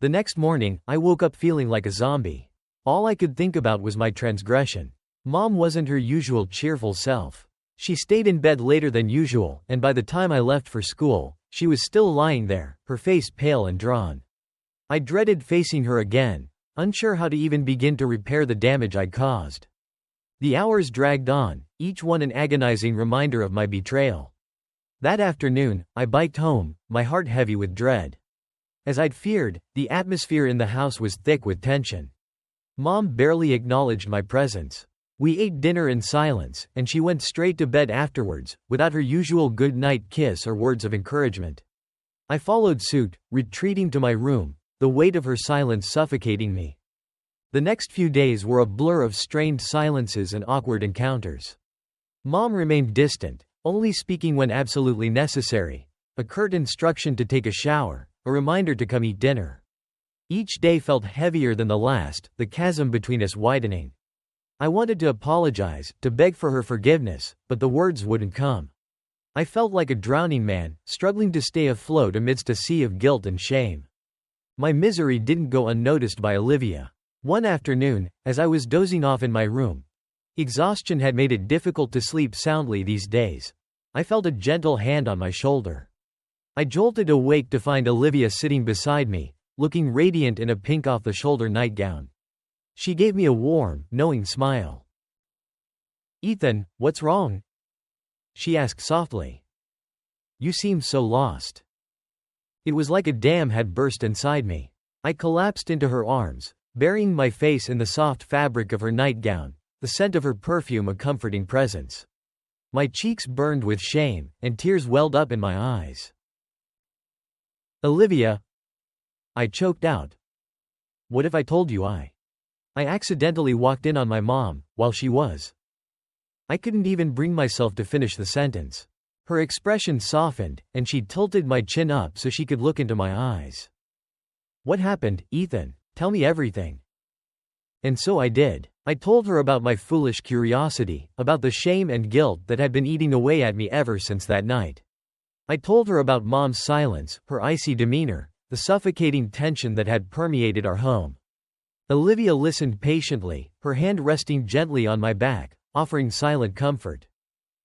The next morning, I woke up feeling like a zombie. All I could think about was my transgression. Mom wasn't her usual cheerful self. She stayed in bed later than usual, and by the time I left for school, she was still lying there, her face pale and drawn. I dreaded facing her again, unsure how to even begin to repair the damage I'd caused. The hours dragged on, each one an agonizing reminder of my betrayal. That afternoon, I biked home, my heart heavy with dread. As I'd feared, the atmosphere in the house was thick with tension. Mom barely acknowledged my presence. We ate dinner in silence, and she went straight to bed afterwards, without her usual good-night kiss or words of encouragement. I followed suit, retreating to my room, the weight of her silence suffocating me. The next few days were a blur of strained silences and awkward encounters. Mom remained distant, only speaking when absolutely necessary, a curt instruction to take a shower, a reminder to come eat dinner. Each day felt heavier than the last, the chasm between us widening. I wanted to apologize, to beg for her forgiveness, but the words wouldn't come. I felt like a drowning man, struggling to stay afloat amidst a sea of guilt and shame. My misery didn't go unnoticed by Olivia. One afternoon, as I was dozing off in my room, exhaustion had made it difficult to sleep soundly these days. I felt a gentle hand on my shoulder. I jolted awake to find Olivia sitting beside me, looking radiant in a pink off-the-shoulder nightgown. She gave me a warm, knowing smile. "Ethan, what's wrong?" she asked softly. "You seem so lost." It was like a dam had burst inside me. I collapsed into her arms, burying my face in the soft fabric of her nightgown, the scent of her perfume a comforting presence. My cheeks burned with shame, and tears welled up in my eyes. "Olivia," I choked out. "What if I told you I accidentally walked in on my mom, while she was—" I couldn't even bring myself to finish the sentence. Her expression softened, and she tilted my chin up so she could look into my eyes. "What happened, Ethan? Tell me everything." And so I did. I told her about my foolish curiosity, about the shame and guilt that had been eating away at me ever since that night. I told her about Mom's silence, her icy demeanor, the suffocating tension that had permeated our home. Olivia listened patiently, her hand resting gently on my back, offering silent comfort.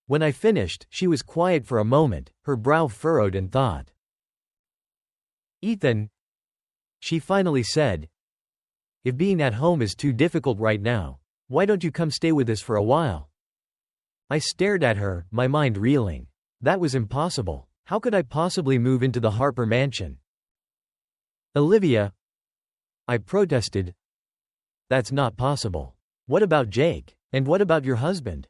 When I finished, she was quiet for a moment, her brow furrowed in thought. "Ethan," she finally said, "if being at home is too difficult right now, why don't you come stay with us for a while?" I stared at her, my mind reeling. That was impossible. How could I possibly move into the Harper mansion? "Olivia," I protested, "that's not possible. What about Jake? And what about your husband?"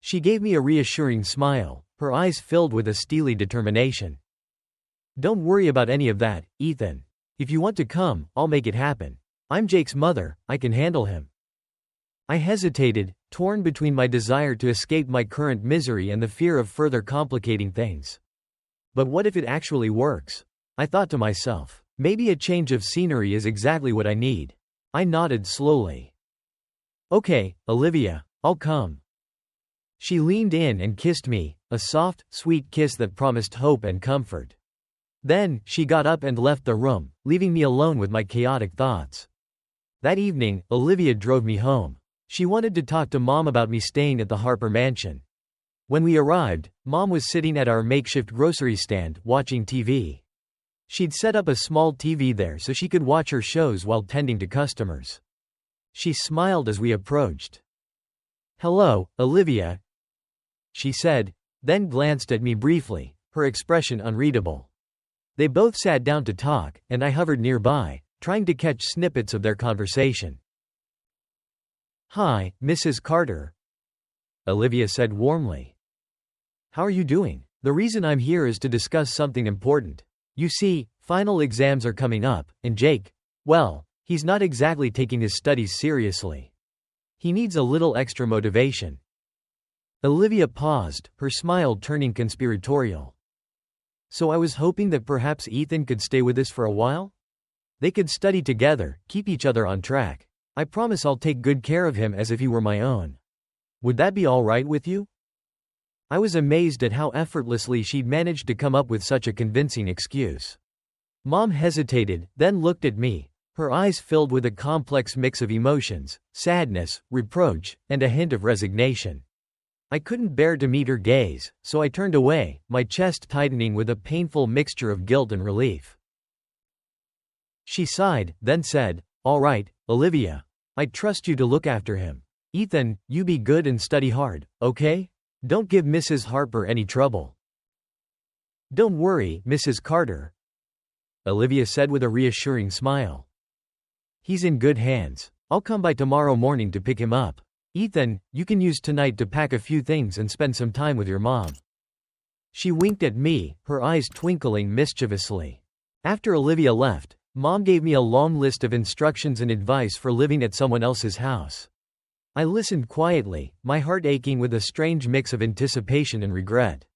She gave me a reassuring smile, her eyes filled with a steely determination. "Don't worry about any of that, Ethan. If you want to come, I'll make it happen. I'm Jake's mother, I can handle him." I hesitated, torn between my desire to escape my current misery and the fear of further complicating things. But what if it actually works? I thought to myself. Maybe a change of scenery is exactly what I need. I nodded slowly. "Okay, Olivia, I'll come." She leaned in and kissed me, a soft, sweet kiss that promised hope and comfort. Then, she got up and left the room, leaving me alone with my chaotic thoughts. That evening, Olivia drove me home. She wanted to talk to Mom about me staying at the Harper mansion. When we arrived, Mom was sitting at our makeshift grocery stand, watching TV. She'd set up a small TV there so she could watch her shows while tending to customers. She smiled as we approached. "Hello, Olivia," she said, then glanced at me briefly, her expression unreadable. They both sat down to talk, and I hovered nearby, trying to catch snippets of their conversation. "Hi, Mrs. Carter," Olivia said warmly. "How are you doing? The reason I'm here is to discuss something important. You see, final exams are coming up, and Jake, well, he's not exactly taking his studies seriously. He needs a little extra motivation." Olivia paused, her smile turning conspiratorial. "So I was hoping that perhaps Ethan could stay with us for a while? They could study together, keep each other on track. I promise I'll take good care of him as if he were my own. Would that be all right with you?" I was amazed at how effortlessly she'd managed to come up with such a convincing excuse. Mom hesitated, then looked at me, her eyes filled with a complex mix of emotions, sadness, reproach, and a hint of resignation. I couldn't bear to meet her gaze, so I turned away, my chest tightening with a painful mixture of guilt and relief. She sighed, then said, "All right, Olivia. I trust you to look after him. Ethan, you be good and study hard, okay? Don't give Mrs. Harper any trouble." "Don't worry, Mrs. Carter," Olivia said with a reassuring smile. "He's in good hands. I'll come by tomorrow morning to pick him up. Ethan, you can use tonight to pack a few things and spend some time with your mom." She winked at me, her eyes twinkling mischievously. After Olivia left, Mom gave me a long list of instructions and advice for living at someone else's house. I listened quietly, my heart aching with a strange mix of anticipation and regret.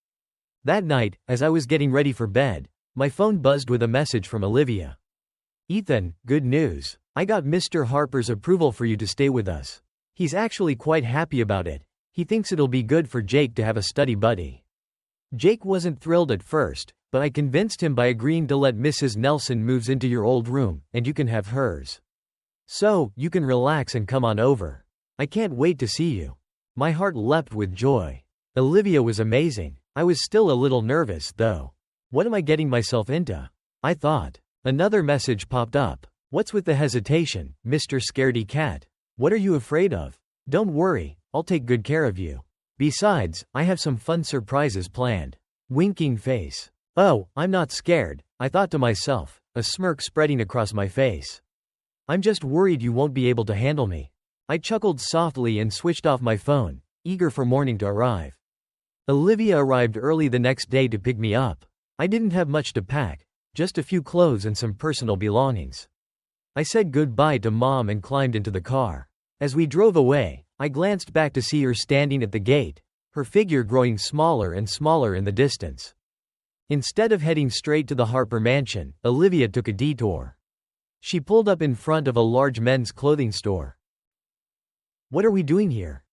That night, as I was getting ready for bed, my phone buzzed with a message from Olivia. "Ethan, good news. I got Mr. Harper's approval for you to stay with us. He's actually quite happy about it. He thinks it'll be good for Jake to have a study buddy." Jake wasn't thrilled at first, but I convinced him by agreeing to let Mrs. Nelson move into your old room, and you can have hers. So, you can relax and come on over. I can't wait to see you. My heart leapt with joy. Olivia was amazing. I was still a little nervous, though. What am I getting myself into? I thought. Another message popped up. "What's with the hesitation, Mr. Scaredy Cat? What are you afraid of? Don't worry, I'll take good care of you. Besides, I have some fun surprises planned." Winking face. "Oh, I'm not scared," I thought to myself, a smirk spreading across my face. "I'm just worried you won't be able to handle me." I chuckled softly and switched off my phone, eager for morning to arrive. Olivia arrived early the next day to pick me up. I didn't have much to pack, just a few clothes and some personal belongings. I said goodbye to Mom and climbed into the car. As we drove away, I glanced back to see her standing at the gate, her figure growing smaller and smaller in the distance. Instead of heading straight to the Harper mansion, Olivia took a detour. She pulled up in front of a large men's clothing store. "What are we doing here?"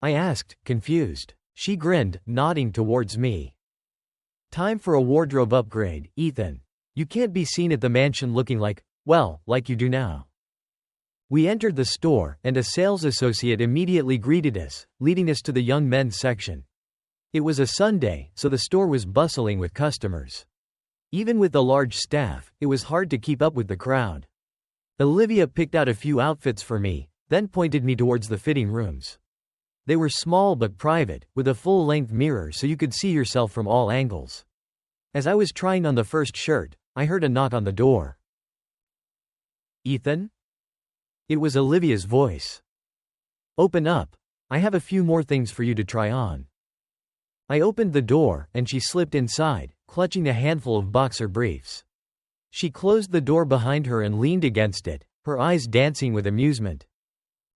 I asked, confused. She grinned, nodding towards me. "Time for a wardrobe upgrade, Ethan. You can't be seen at the mansion looking like you do now." We entered the store, and a sales associate immediately greeted us, leading us to the young men's section. It was a Sunday, so the store was bustling with customers. Even with the large staff, it was hard to keep up with the crowd. Olivia picked out a few outfits for me, then pointed me towards the fitting rooms. They were small but private, with a full-length mirror so you could see yourself from all angles. As I was trying on the first shirt, I heard a knock on the door. "Ethan?" It was Olivia's voice. "Open up. I have a few more things for you to try on." I opened the door, and she slipped inside, clutching a handful of boxer briefs. She closed the door behind her and leaned against it, her eyes dancing with amusement.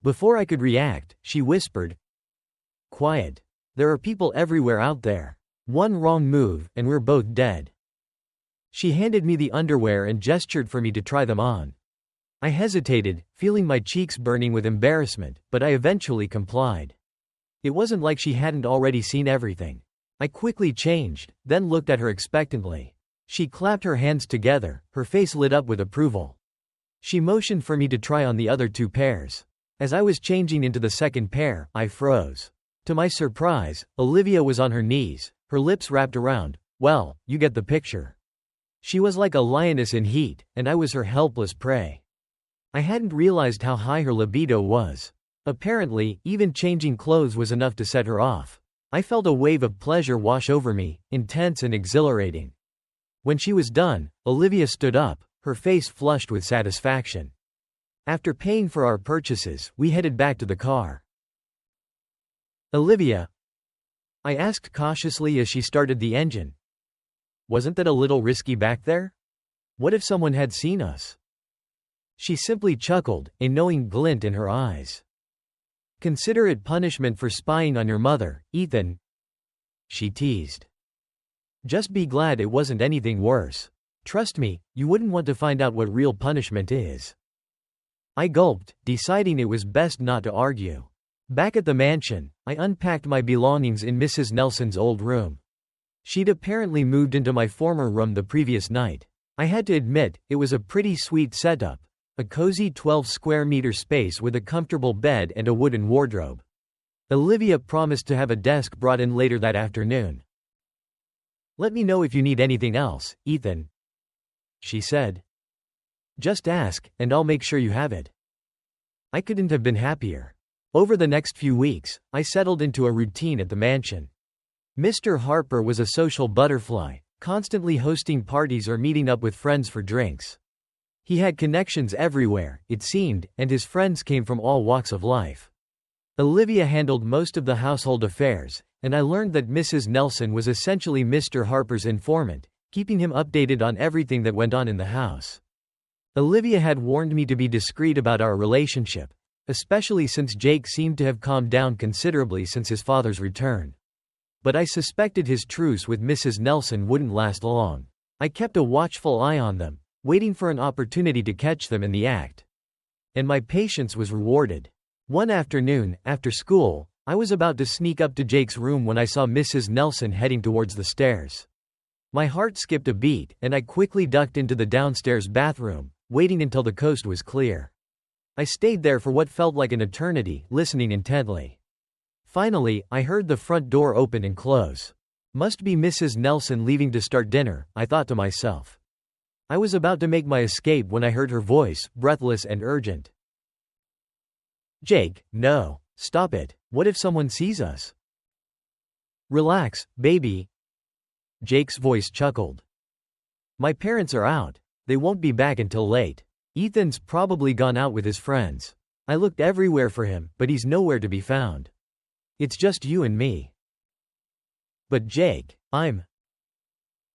Before I could react, she whispered, "Quiet. There are people everywhere out there. One wrong move, and we're both dead." She handed me the underwear and gestured for me to try them on. I hesitated, feeling my cheeks burning with embarrassment, but I eventually complied. It wasn't like she hadn't already seen everything. I quickly changed, then looked at her expectantly. She clapped her hands together, her face lit up with approval. She motioned for me to try on the other two pairs. As I was changing into the second pair, I froze. To my surprise, Olivia was on her knees, her lips wrapped around, well, you get the picture. She was like a lioness in heat, and I was her helpless prey. I hadn't realized how high her libido was. Apparently, even changing clothes was enough to set her off. I felt a wave of pleasure wash over me, intense and exhilarating. When she was done, Olivia stood up, her face flushed with satisfaction. After paying for our purchases, we headed back to the car. "Olivia," I asked cautiously as she started the engine, "wasn't that a little risky back there? What if someone had seen us?" She simply chuckled, a knowing glint in her eyes. "Consider it punishment for spying on your mother, Ethan," she teased. "Just be glad it wasn't anything worse. Trust me, you wouldn't want to find out what real punishment is." I gulped, deciding it was best not to argue. Back at the mansion, I unpacked my belongings in Mrs. Nelson's old room. She'd apparently moved into my former room the previous night. I had to admit, it was a pretty sweet setup. A cozy 12-square-meter space with a comfortable bed and a wooden wardrobe. Olivia promised to have a desk brought in later that afternoon. "Let me know if you need anything else, Ethan," she said. "Just ask, and I'll make sure you have it." I couldn't have been happier. Over the next few weeks, I settled into a routine at the mansion. Mr. Harper was a social butterfly, constantly hosting parties or meeting up with friends for drinks. He had connections everywhere, it seemed, and his friends came from all walks of life. Olivia handled most of the household affairs, and I learned that Mrs. Nelson was essentially Mr. Harper's informant, keeping him updated on everything that went on in the house. Olivia had warned me to be discreet about our relationship, especially since Jake seemed to have calmed down considerably since his father's return. But I suspected his truce with Mrs. Nelson wouldn't last long. I kept a watchful eye on them, waiting for an opportunity to catch them in the act. And my patience was rewarded. One afternoon, after school, I was about to sneak up to Jake's room when I saw Mrs. Nelson heading towards the stairs. My heart skipped a beat, and I quickly ducked into the downstairs bathroom, waiting until the coast was clear. I stayed there for what felt like an eternity, listening intently. Finally, I heard the front door open and close. Must be Mrs. Nelson leaving to start dinner, I thought to myself. I was about to make my escape when I heard her voice, breathless and urgent. "Jake, no. Stop it. What if someone sees us?" "Relax, baby." Jake's voice chuckled. "My parents are out. They won't be back until late. Ethan's probably gone out with his friends. I looked everywhere for him, but he's nowhere to be found. It's just you and me." "But Jake,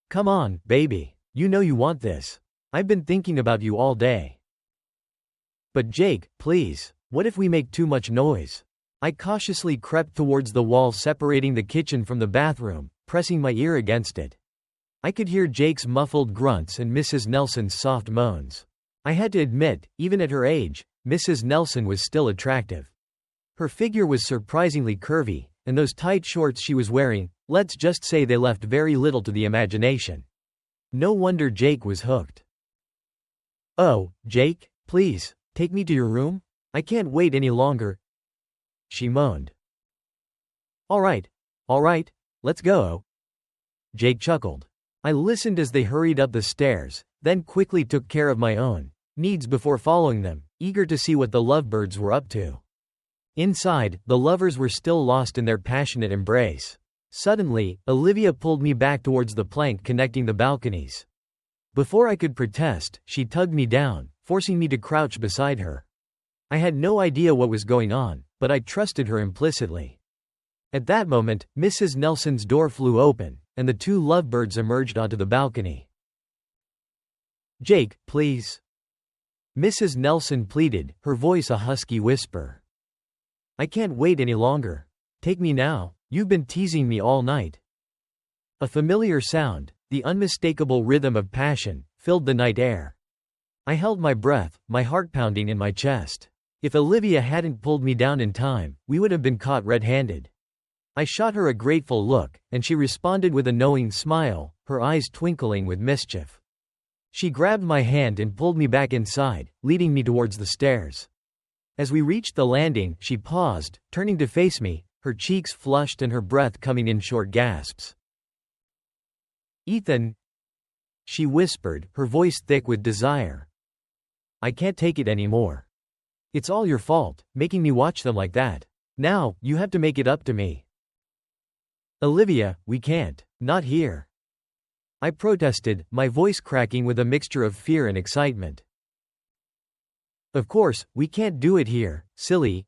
Come on, baby. You know you want this. I've been thinking about you all day." "But Jake, please, what if we make too much noise?" I cautiously crept towards the wall separating the kitchen from the bathroom, pressing my ear against it. I could hear Jake's muffled grunts and Mrs. Nelson's soft moans. I had to admit, even at her age, Mrs. Nelson was still attractive. Her figure was surprisingly curvy, and those tight shorts she was wearing, let's just say they left very little to the imagination. No wonder Jake was hooked. "Oh, Jake, please, take me to your room? I can't wait any longer," she moaned. All right, let's go." Jake chuckled. I listened as they hurried up the stairs, then quickly took care of my own needs before following them, eager to see what the lovebirds were up to. Inside, the lovers were still lost in their passionate embrace. Suddenly, Olivia pulled me back towards the plank connecting the balconies. Before I could protest, she tugged me down, forcing me to crouch beside her. I had no idea what was going on, but I trusted her implicitly. At that moment, Mrs. Nelson's door flew open, and the two lovebirds emerged onto the balcony. "Jake, please." Mrs. Nelson pleaded, her voice a husky whisper. "I can't wait any longer. Take me now. You've been teasing me all night." A familiar sound, the unmistakable rhythm of passion, filled the night air. I held my breath, my heart pounding in my chest. If Olivia hadn't pulled me down in time, we would have been caught red-handed. I shot her a grateful look, and she responded with a knowing smile, her eyes twinkling with mischief. She grabbed my hand and pulled me back inside, leading me towards the stairs. As we reached the landing, she paused, turning to face me, her cheeks flushed and her breath coming in short gasps. "Ethan," she whispered, her voice thick with desire. "I can't take it anymore. It's all your fault, making me watch them like that. Now, you have to make it up to me." Olivia, we can't. Not here. I protested, my voice cracking with a mixture of fear and excitement. Of course, we can't do it here, silly.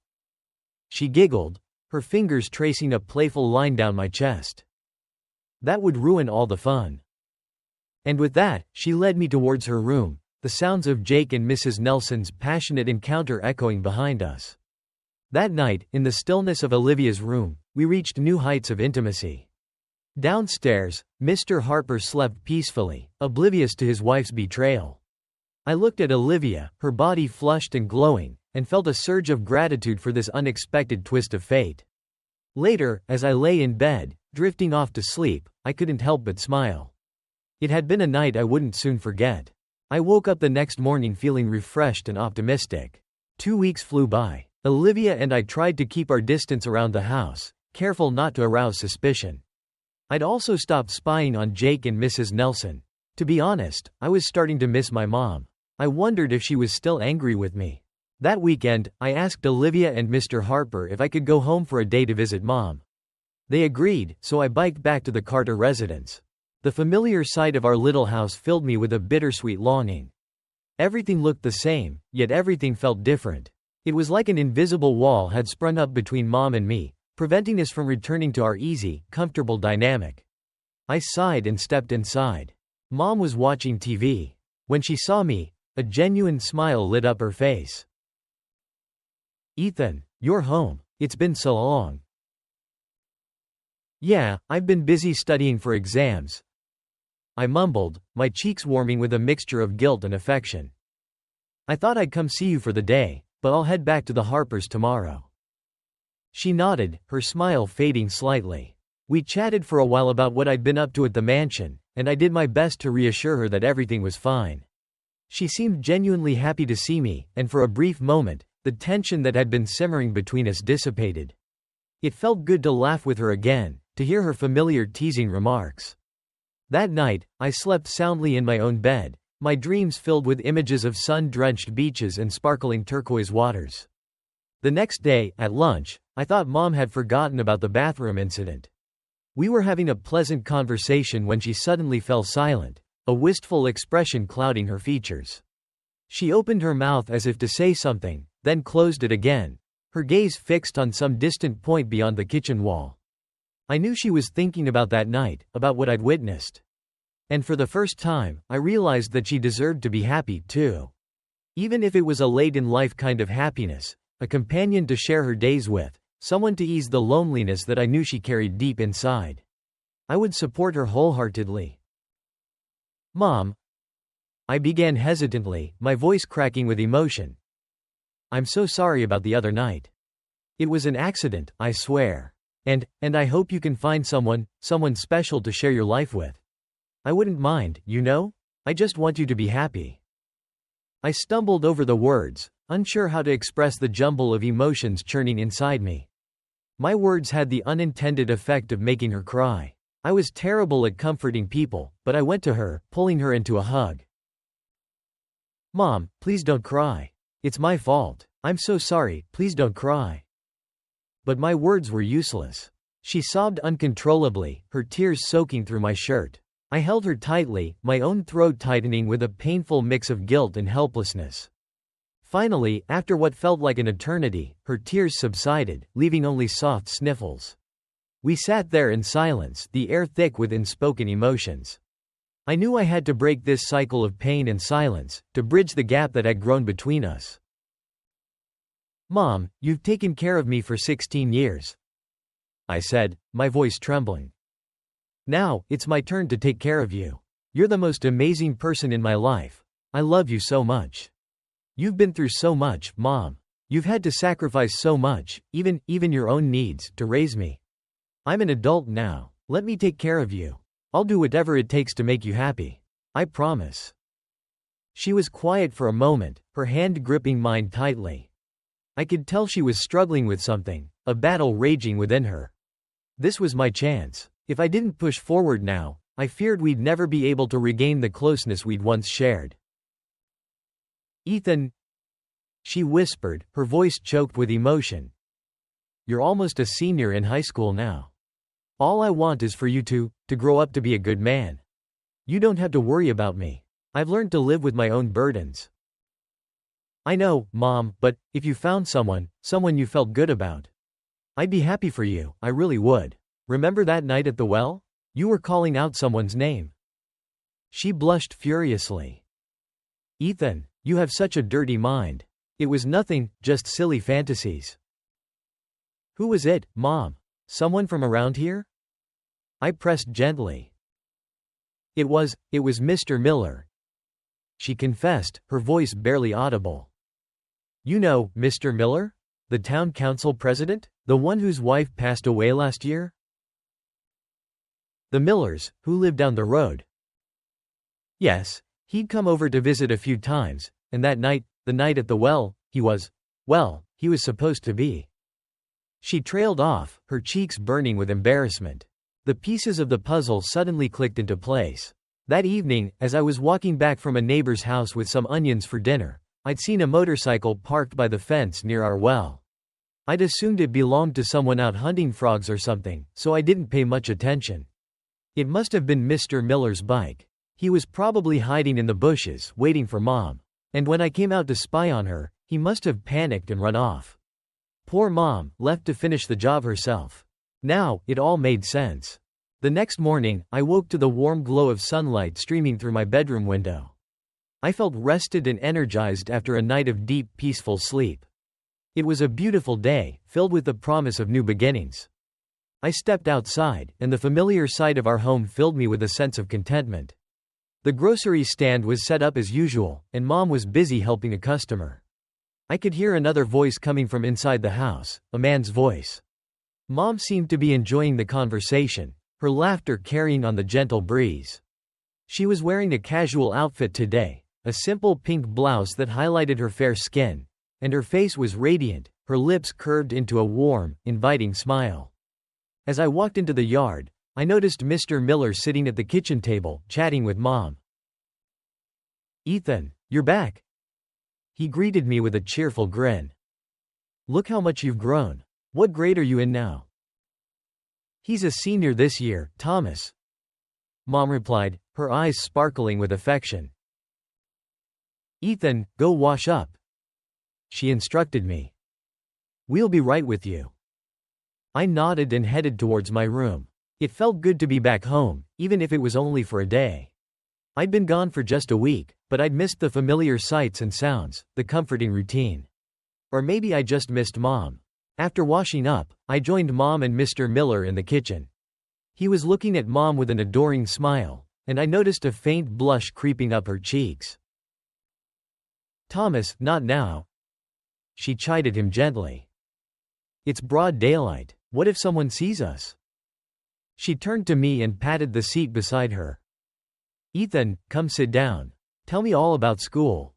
She giggled, her fingers tracing a playful line down my chest. That would ruin all the fun. And with that, she led me towards her room, the sounds of Jake and Mrs. Nelson's passionate encounter echoing behind us. That night, in the stillness of Olivia's room, we reached new heights of intimacy. Downstairs, Mr. Harper slept peacefully, oblivious to his wife's betrayal. I looked at Olivia, her body flushed and glowing, and felt a surge of gratitude for this unexpected twist of fate. Later, as I lay in bed, drifting off to sleep, I couldn't help but smile. It had been a night I wouldn't soon forget. I woke up the next morning feeling refreshed and optimistic. 2 weeks flew by. Olivia and I tried to keep our distance around the house, careful not to arouse suspicion. I'd also stopped spying on Jake and Mrs. Nelson. To be honest, I was starting to miss my mom. I wondered if she was still angry with me. That weekend, I asked Olivia and Mr. Harper if I could go home for a day to visit Mom. They agreed, so I biked back to the Carter residence. The familiar sight of our little house filled me with a bittersweet longing. Everything looked the same, yet everything felt different. It was like an invisible wall had sprung up between Mom and me, preventing us from returning to our easy, comfortable dynamic. I sighed and stepped inside. Mom was watching TV. When she saw me, a genuine smile lit up her face. "Ethan, you're home. It's been so long." "Yeah, I've been busy studying for exams," I mumbled, my cheeks warming with a mixture of guilt and affection. "I thought I'd come see you for the day, but I'll head back to the Harpers tomorrow." She nodded, her smile fading slightly. We chatted for a while about what I'd been up to at the mansion, and I did my best to reassure her that everything was fine. She seemed genuinely happy to see me, and for a brief moment, the tension that had been simmering between us dissipated. It felt good to laugh with her again, to hear her familiar teasing remarks. That night, I slept soundly in my own bed, my dreams filled with images of sun-drenched beaches and sparkling turquoise waters. The next day, at lunch, I thought Mom had forgotten about the bathroom incident. We were having a pleasant conversation when she suddenly fell silent, a wistful expression clouding her features. She opened her mouth as if to say something, then closed it again, her gaze fixed on some distant point beyond the kitchen wall. I knew she was thinking about that night, about what I'd witnessed. And for the first time, I realized that she deserved to be happy, too. Even if it was a late-in-life kind of happiness, a companion to share her days with, someone to ease the loneliness that I knew she carried deep inside. I would support her wholeheartedly. "Mom," I began hesitantly, my voice cracking with emotion. "I'm so sorry about the other night. It was an accident, I swear. And I hope you can find someone special to share your life with. I wouldn't mind, you know? I just want you to be happy." I stumbled over the words, unsure how to express the jumble of emotions churning inside me. My words had the unintended effect of making her cry. I was terrible at comforting people, but I went to her, pulling her into a hug. "Mom, please don't cry. It's my fault. I'm so sorry, please don't cry." But my words were useless. She sobbed uncontrollably, her tears soaking through my shirt. I held her tightly, my own throat tightening with a painful mix of guilt and helplessness. Finally, after what felt like an eternity, her tears subsided, leaving only soft sniffles. We sat there in silence, the air thick with unspoken emotions. I knew I had to break this cycle of pain and silence, to bridge the gap that had grown between us. "Mom, you've taken care of me for 16 years," I said, my voice trembling. "Now, it's my turn to take care of you. You're the most amazing person in my life. I love you so much. You've been through so much, Mom. You've had to sacrifice so much, even your own needs, to raise me. I'm an adult now. Let me take care of you. I'll do whatever it takes to make you happy. I promise." She was quiet for a moment, her hand gripping mine tightly. I could tell she was struggling with something, a battle raging within her. This was my chance. If I didn't push forward now, I feared we'd never be able to regain the closeness we'd once shared. "Ethan," she whispered, her voice choked with emotion. "You're almost a senior in high school now. All I want is for you to grow up to be a good man. You don't have to worry about me. I've learned to live with my own burdens. I know, Mom, but if you found someone you felt good about, I'd be happy for you, I really would. Remember that night at the well? You were calling out someone's name. She blushed furiously. Ethan, you have such a dirty mind. It was nothing, just silly fantasies. Who was it, Mom? Someone from around here? I pressed gently. It was Mr. Miller. She confessed, her voice barely audible. You know, Mr. Miller? The town council president? The one whose wife passed away last year? The Millers, who lived down the road. Yes, he'd come over to visit a few times, and that night, the night at the well, he was supposed to be. She trailed off, her cheeks burning with embarrassment. The pieces of the puzzle suddenly clicked into place. That evening, as I was walking back from a neighbor's house with some onions for dinner, I'd seen a motorcycle parked by the fence near our well. I'd assumed it belonged to someone out hunting frogs or something, so I didn't pay much attention. It must have been Mr. Miller's bike. He was probably hiding in the bushes, waiting for Mom. And when I came out to spy on her, he must have panicked and run off. Poor Mom, left to finish the job herself. Now, it all made sense. The next morning, I woke to the warm glow of sunlight streaming through my bedroom window. I felt rested and energized after a night of deep, peaceful sleep. It was a beautiful day, filled with the promise of new beginnings. I stepped outside, and the familiar sight of our home filled me with a sense of contentment. The grocery stand was set up as usual, and Mom was busy helping a customer. I could hear another voice coming from inside the house, a man's voice. Mom seemed to be enjoying the conversation, her laughter carrying on the gentle breeze. She was wearing a casual outfit today, a simple pink blouse that highlighted her fair skin, and her face was radiant, her lips curved into a warm, inviting smile. As I walked into the yard, I noticed Mr. Miller sitting at the kitchen table, chatting with Mom. Ethan, you're back. He greeted me with a cheerful grin. Look how much you've grown. What grade are you in now? He's a senior this year, Thomas. Mom replied, her eyes sparkling with affection. Ethan, go wash up. She instructed me. We'll be right with you. I nodded and headed towards my room. It felt good to be back home, even if it was only for a day. I'd been gone for just a week, but I'd missed the familiar sights and sounds, the comforting routine. Or maybe I just missed Mom. After washing up, I joined Mom and Mr. Miller in the kitchen. He was looking at Mom with an adoring smile, and I noticed a faint blush creeping up her cheeks. Thomas, not now. She chided him gently. It's broad daylight. What if someone sees us? She turned to me and patted the seat beside her. Ethan, come sit down. Tell me all about school.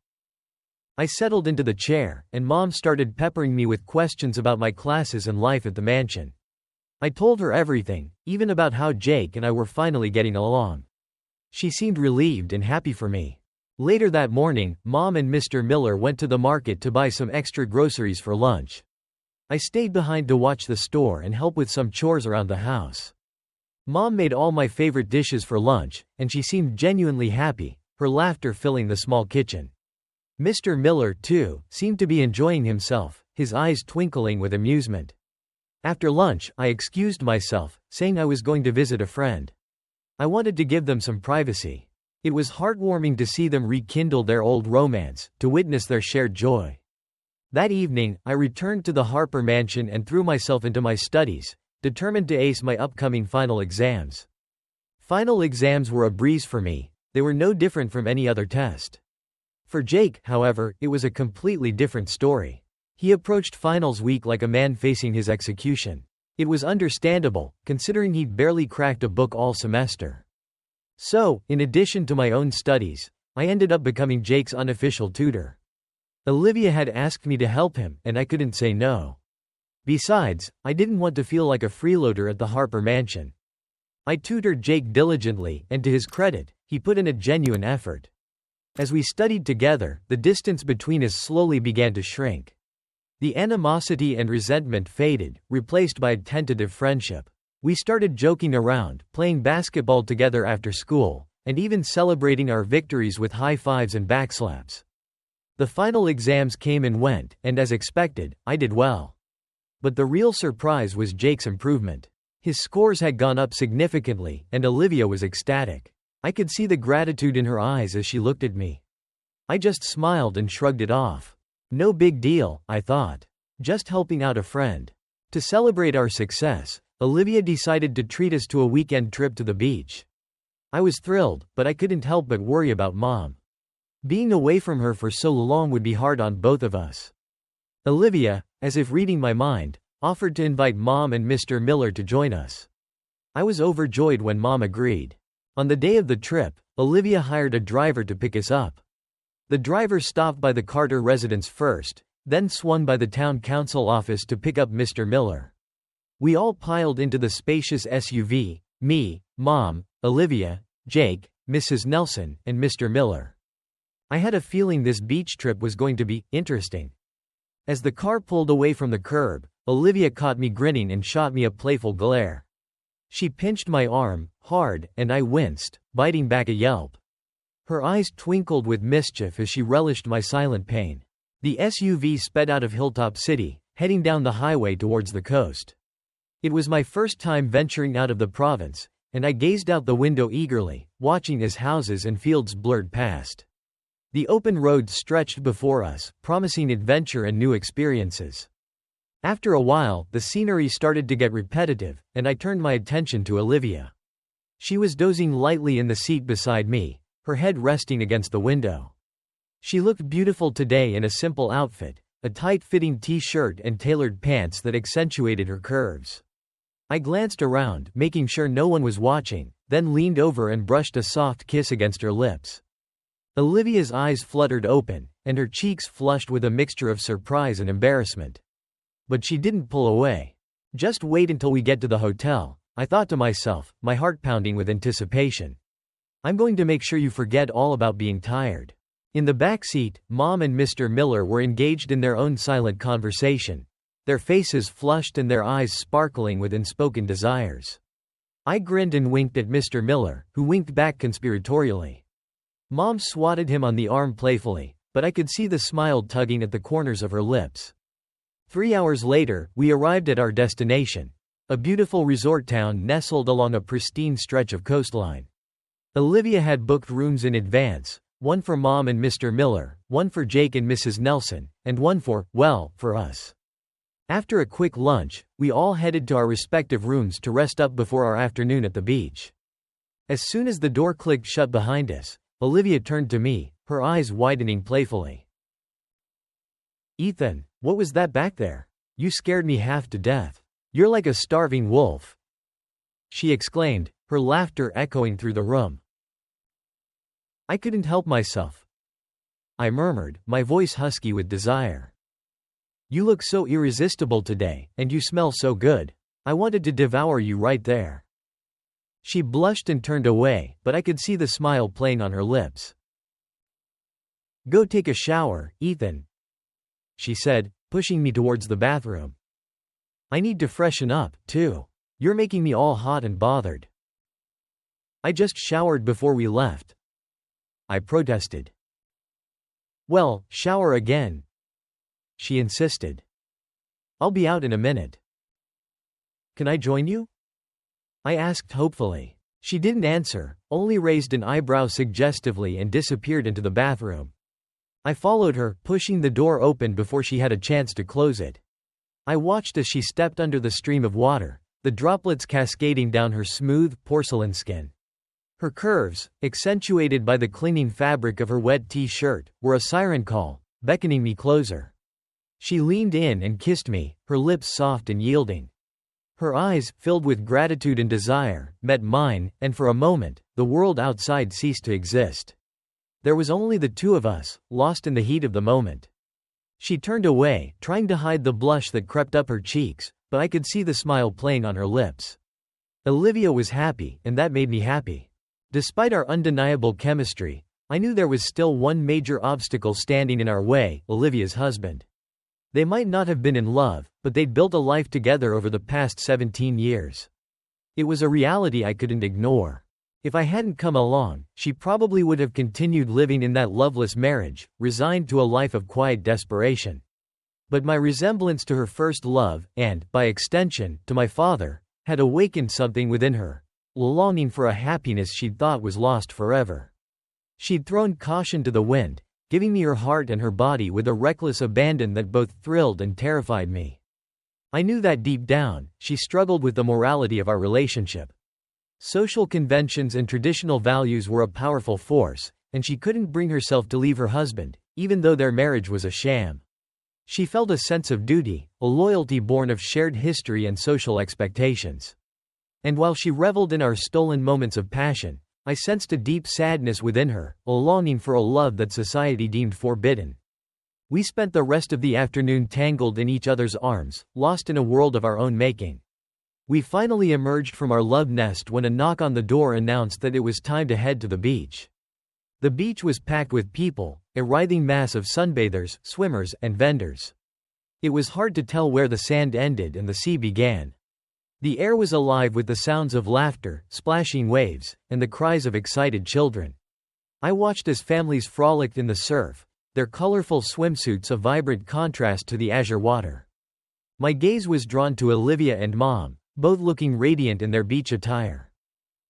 I settled into the chair, and Mom started peppering me with questions about my classes and life at the mansion. I told her everything, even about how Jake and I were finally getting along. She seemed relieved and happy for me. Later that morning, Mom and Mr. Miller went to the market to buy some extra groceries for lunch. I stayed behind to watch the store and help with some chores around the house. Mom made all my favorite dishes for lunch, and she seemed genuinely happy, her laughter filling the small kitchen. Mr. Miller, too, seemed to be enjoying himself, his eyes twinkling with amusement. After lunch, I excused myself, saying I was going to visit a friend. I wanted to give them some privacy. It was heartwarming to see them rekindle their old romance, to witness their shared joy. That evening, I returned to the Harper mansion and threw myself into my studies, determined to ace my upcoming final exams. Final exams were a breeze for me, they were no different from any other test. For Jake, however, it was a completely different story. He approached finals week like a man facing his execution. It was understandable, considering he'd barely cracked a book all semester. So, in addition to my own studies, I ended up becoming Jake's unofficial tutor. Olivia had asked me to help him, and I couldn't say no. Besides, I didn't want to feel like a freeloader at the Harper mansion. I tutored Jake diligently, and to his credit, he put in a genuine effort. As we studied together, the distance between us slowly began to shrink. The animosity and resentment faded, replaced by a tentative friendship. We started joking around, playing basketball together after school, and even celebrating our victories with high fives and backslaps. The final exams came and went, and as expected, I did well. But the real surprise was Jake's improvement. His scores had gone up significantly, and Olivia was ecstatic. I could see the gratitude in her eyes as she looked at me. I just smiled and shrugged it off. No big deal, I thought. Just helping out a friend. To celebrate our success, Olivia decided to treat us to a weekend trip to the beach. I was thrilled, but I couldn't help but worry about Mom. Being away from her for so long would be hard on both of us. Olivia, as if reading my mind, offered to invite Mom and Mr. Miller to join us. I was overjoyed when Mom agreed. On the day of the trip, Olivia hired a driver to pick us up. The driver stopped by the Carter residence first, then swung by the town council office to pick up Mr. Miller. We all piled into the spacious SUV, me, Mom, Olivia, Jake, Mrs. Nelson, and Mr. Miller. I had a feeling this beach trip was going to be interesting. As the car pulled away from the curb, Olivia caught me grinning and shot me a playful glare. She pinched my arm, hard, and I winced, biting back a yelp. Her eyes twinkled with mischief as she relished my silent pain. The SUV sped out of Hilltop City, heading down the highway towards the coast. It was my first time venturing out of the province, and I gazed out the window eagerly, watching as houses and fields blurred past. The open road stretched before us, promising adventure and new experiences. After a while, the scenery started to get repetitive, and I turned my attention to Olivia. She was dozing lightly in the seat beside me, her head resting against the window. She looked beautiful today in a simple outfit, a tight-fitting t-shirt and tailored pants that accentuated her curves. I glanced around, making sure no one was watching, then leaned over and brushed a soft kiss against her lips. Olivia's eyes fluttered open, and her cheeks flushed with a mixture of surprise and embarrassment. But she didn't pull away. Just wait until we get to the hotel, I thought to myself, my heart pounding with anticipation. I'm going to make sure you forget all about being tired. In the back seat, Mom and Mr. Miller were engaged in their own silent conversation, their faces flushed and their eyes sparkling with unspoken desires. I grinned and winked at Mr. Miller, who winked back conspiratorially. Mom swatted him on the arm playfully, but I could see the smile tugging at the corners of her lips. 3 hours later, we arrived at our destination, a beautiful resort town nestled along a pristine stretch of coastline. Olivia had booked rooms in advance, one for Mom and Mr. Miller, one for Jake and Mrs. Nelson, and one for us. After a quick lunch, we all headed to our respective rooms to rest up before our afternoon at the beach. As soon as the door clicked shut behind us, Olivia turned to me, her eyes widening playfully. "Ethan, what was that back there? You scared me half to death. You're like a starving wolf," she exclaimed, her laughter echoing through the room. I couldn't help myself, I murmured, my voice husky with desire. "You look so irresistible today, and you smell so good. I wanted to devour you right there." She blushed and turned away, but I could see the smile playing on her lips. "Go take a shower, Ethan," she said, pushing me towards the bathroom. "I need to freshen up, too. You're making me all hot and bothered." "I just showered before we left," I protested. "Well, shower again," she insisted. "I'll be out in a minute." "Can I join you?" I asked hopefully. She didn't answer, only raised an eyebrow suggestively and disappeared into the bathroom. I followed her, pushing the door open before she had a chance to close it. I watched as she stepped under the stream of water, the droplets cascading down her smooth, porcelain skin. Her curves, accentuated by the clinging fabric of her wet t-shirt, were a siren call, beckoning me closer. She leaned in and kissed me, her lips soft and yielding. Her eyes, filled with gratitude and desire, met mine, and for a moment, the world outside ceased to exist. There was only the two of us, lost in the heat of the moment. She turned away, trying to hide the blush that crept up her cheeks, but I could see the smile playing on her lips. Olivia was happy, and that made me happy. Despite our undeniable chemistry, I knew there was still one major obstacle standing in our way: Olivia's husband. They might not have been in love, but they'd built a life together over the past 17 years. It was a reality I couldn't ignore. If I hadn't come along, she probably would have continued living in that loveless marriage, resigned to a life of quiet desperation. But my resemblance to her first love, and, by extension, to my father, had awakened something within her, a longing for a happiness she'd thought was lost forever. She'd thrown caution to the wind, giving me her heart and her body with a reckless abandon that both thrilled and terrified me. I knew that deep down, she struggled with the morality of our relationship. Social conventions and traditional values were a powerful force, and she couldn't bring herself to leave her husband, even though their marriage was a sham. She felt a sense of duty, a loyalty born of shared history and social expectations. And while she reveled in our stolen moments of passion, I sensed a deep sadness within her, a longing for a love that society deemed forbidden. We spent the rest of the afternoon tangled in each other's arms, lost in a world of our own making. We finally emerged from our love nest when a knock on the door announced that it was time to head to the beach. The beach was packed with people, a writhing mass of sunbathers, swimmers, and vendors. It was hard to tell where the sand ended and the sea began. The air was alive with the sounds of laughter, splashing waves, and the cries of excited children. I watched as families frolicked in the surf, their colorful swimsuits a vibrant contrast to the azure water. My gaze was drawn to Olivia and Mom, both looking radiant in their beach attire.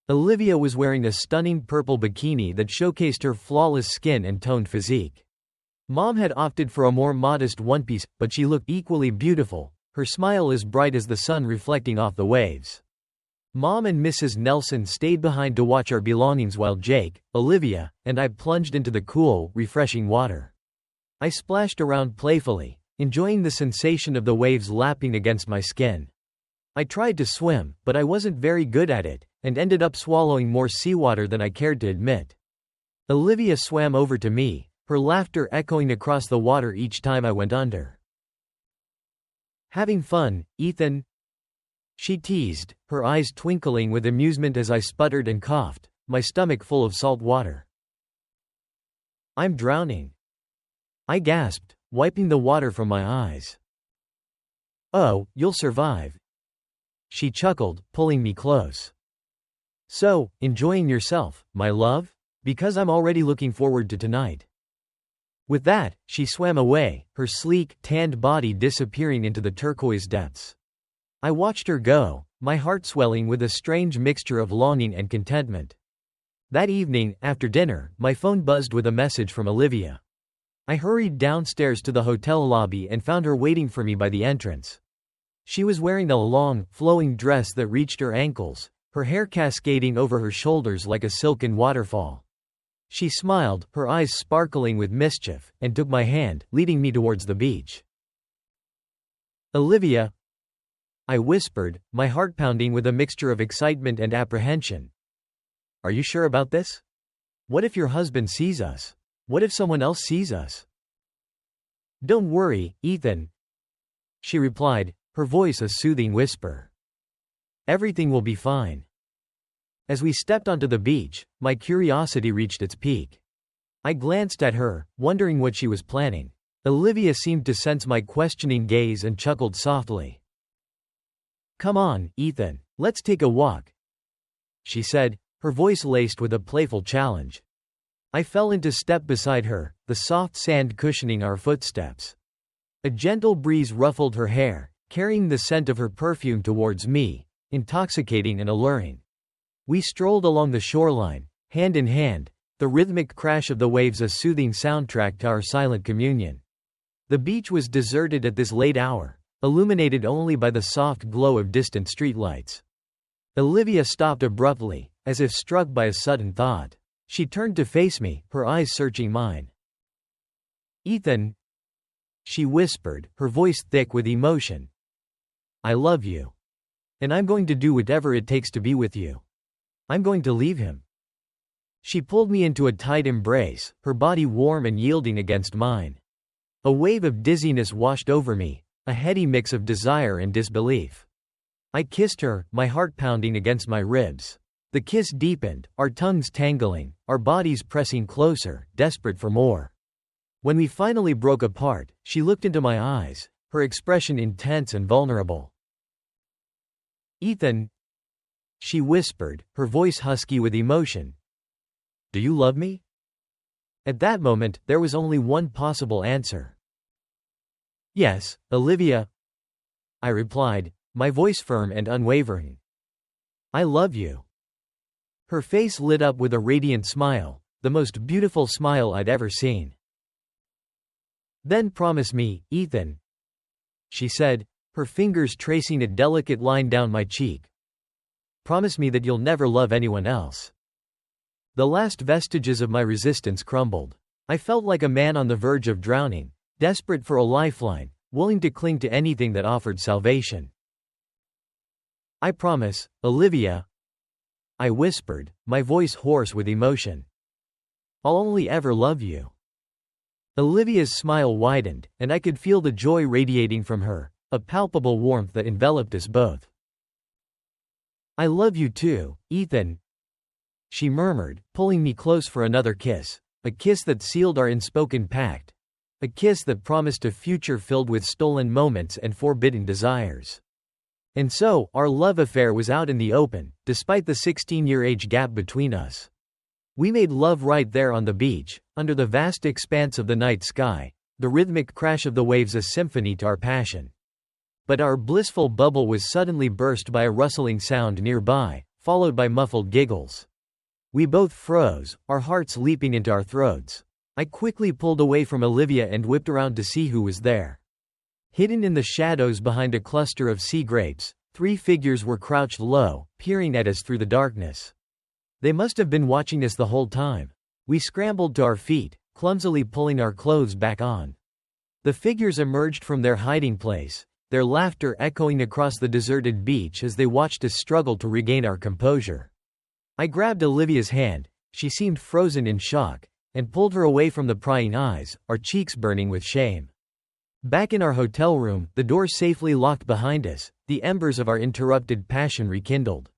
Olivia was wearing a stunning purple bikini that showcased her flawless skin and toned physique. Mom had opted for a more modest one-piece, but she looked equally beautiful, her smile as bright as the sun reflecting off the waves. Mom and Mrs. Nelson stayed behind to watch our belongings while Jake, Olivia, and I plunged into the cool, refreshing water. I splashed around playfully, enjoying the sensation of the waves lapping against my skin. I tried to swim, but I wasn't very good at it, and ended up swallowing more seawater than I cared to admit. Olivia swam over to me, her laughter echoing across the water each time I went under. "Having fun, Ethan?" she teased, her eyes twinkling with amusement as I sputtered and coughed, my stomach full of salt water. "I'm drowning," I gasped, wiping the water from my eyes. "Oh, you'll survive," she chuckled, pulling me close. "So, enjoying yourself, my love? Because I'm already looking forward to tonight." With that, she swam away, her sleek, tanned body disappearing into the turquoise depths. I watched her go, my heart swelling with a strange mixture of longing and contentment. That evening, after dinner, my phone buzzed with a message from Olivia. I hurried downstairs to the hotel lobby and found her waiting for me by the entrance. She was wearing a long, flowing dress that reached her ankles, her hair cascading over her shoulders like a silken waterfall. She smiled, her eyes sparkling with mischief, and took my hand, leading me towards the beach. "Olivia," I whispered, my heart pounding with a mixture of excitement and apprehension. "Are you sure about this? What if your husband sees us? What if someone else sees us?" "Don't worry, Ethan," she replied, her voice a soothing whisper. "Everything will be fine." As we stepped onto the beach, my curiosity reached its peak. I glanced at her, wondering what she was planning. Olivia seemed to sense my questioning gaze and chuckled softly. "Come on, Ethan, let's take a walk," she said, her voice laced with a playful challenge. I fell into step beside her, the soft sand cushioning our footsteps. A gentle breeze ruffled her hair, carrying the scent of her perfume towards me, intoxicating and alluring. We strolled along the shoreline, hand in hand, the rhythmic crash of the waves a soothing soundtrack to our silent communion. The beach was deserted at this late hour, illuminated only by the soft glow of distant streetlights. Olivia stopped abruptly, as if struck by a sudden thought. She turned to face me, her eyes searching mine. "Ethan," she whispered, her voice thick with emotion. "I love you. And I'm going to do whatever it takes to be with you. I'm going to leave him." She pulled me into a tight embrace, her body warm and yielding against mine. A wave of dizziness washed over me, a heady mix of desire and disbelief. I kissed her, my heart pounding against my ribs. The kiss deepened, our tongues tangling, our bodies pressing closer, desperate for more. When we finally broke apart, she looked into my eyes, her expression intense and vulnerable. "Ethan," she whispered, her voice husky with emotion. Do you love me? At that moment, there was only one possible answer. Yes, Olivia, I replied, my voice firm and unwavering. I love you. Her face lit up with a radiant smile, the most beautiful smile I'd ever seen. Then promise me, Ethan, she said, her fingers tracing a delicate line down my cheek. Promise me that you'll never love anyone else. The last vestiges of my resistance crumbled. I felt like a man on the verge of drowning, desperate for a lifeline, willing to cling to anything that offered salvation. I promise, Olivia, I whispered, my voice hoarse with emotion. I'll only ever love you. Olivia's smile widened, and I could feel the joy radiating from her, a palpable warmth that enveloped us both. I love you too, Ethan, she murmured, pulling me close for another kiss, a kiss that sealed our unspoken pact, a kiss that promised a future filled with stolen moments and forbidden desires. And so, our love affair was out in the open, despite the 16-year age gap between us. We made love right there on the beach, under the vast expanse of the night sky, the rhythmic crash of the waves a symphony to our passion. But our blissful bubble was suddenly burst by a rustling sound nearby, followed by muffled giggles. We both froze, our hearts leaping into our throats. I quickly pulled away from Olivia and whipped around to see who was there. Hidden in the shadows behind a cluster of sea grapes, 3 figures were crouched low, peering at us through the darkness. They must have been watching us the whole time. We scrambled to our feet, clumsily pulling our clothes back on. The figures emerged from their hiding place, their laughter echoing across the deserted beach as they watched us struggle to regain our composure. I grabbed Olivia's hand, she seemed frozen in shock, and pulled her away from the prying eyes, our cheeks burning with shame. Back in our hotel room, the door safely locked behind us, the embers of our interrupted passion rekindled.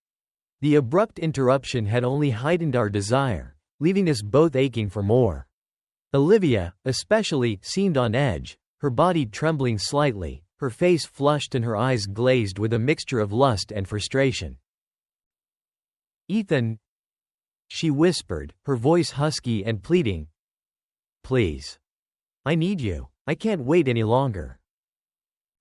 The abrupt interruption had only heightened our desire, leaving us both aching for more. Olivia, especially, seemed on edge, her body trembling slightly, her face flushed and her eyes glazed with a mixture of lust and frustration. Ethan, she whispered, her voice husky and pleading. Please. I need you. I can't wait any longer.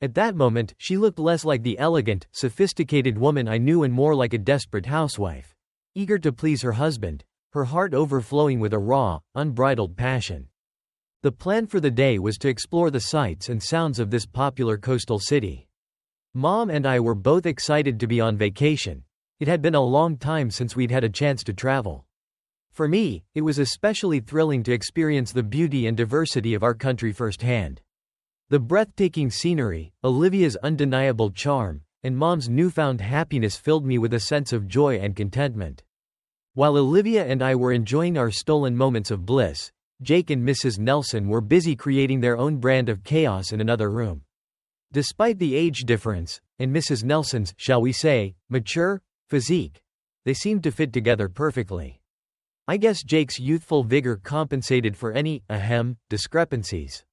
At that moment, she looked less like the elegant, sophisticated woman I knew and more like a desperate housewife, eager to please her husband, her heart overflowing with a raw, unbridled passion. The plan for the day was to explore the sights and sounds of this popular coastal city. Mom and I were both excited to be on vacation. It had been a long time since we'd had a chance to travel. For me, it was especially thrilling to experience the beauty and diversity of our country firsthand. The breathtaking scenery, Olivia's undeniable charm, and Mom's newfound happiness filled me with a sense of joy and contentment. While Olivia and I were enjoying our stolen moments of bliss, Jake and Mrs. Nelson were busy creating their own brand of chaos in another room. Despite the age difference, and Mrs. Nelson's, shall we say, mature physique, they seemed to fit together perfectly. I guess Jake's youthful vigor compensated for any, discrepancies.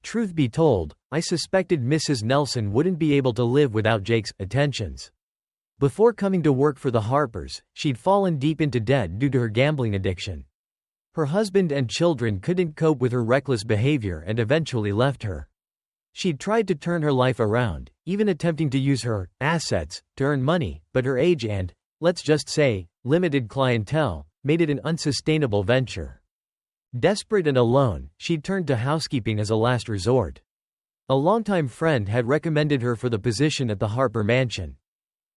Truth be told, I suspected Mrs. Nelson wouldn't be able to live without Jake's attentions. Before coming to work for the Harpers, she'd fallen deep into debt due to her gambling addiction. Her husband and children couldn't cope with her reckless behavior and eventually left her. She'd tried to turn her life around, even attempting to use her assets to earn money, but her age and, let's just say, limited clientele, made it an unsustainable venture. Desperate and alone, she'd turned to housekeeping as a last resort. A longtime friend had recommended her for the position at the Harper mansion.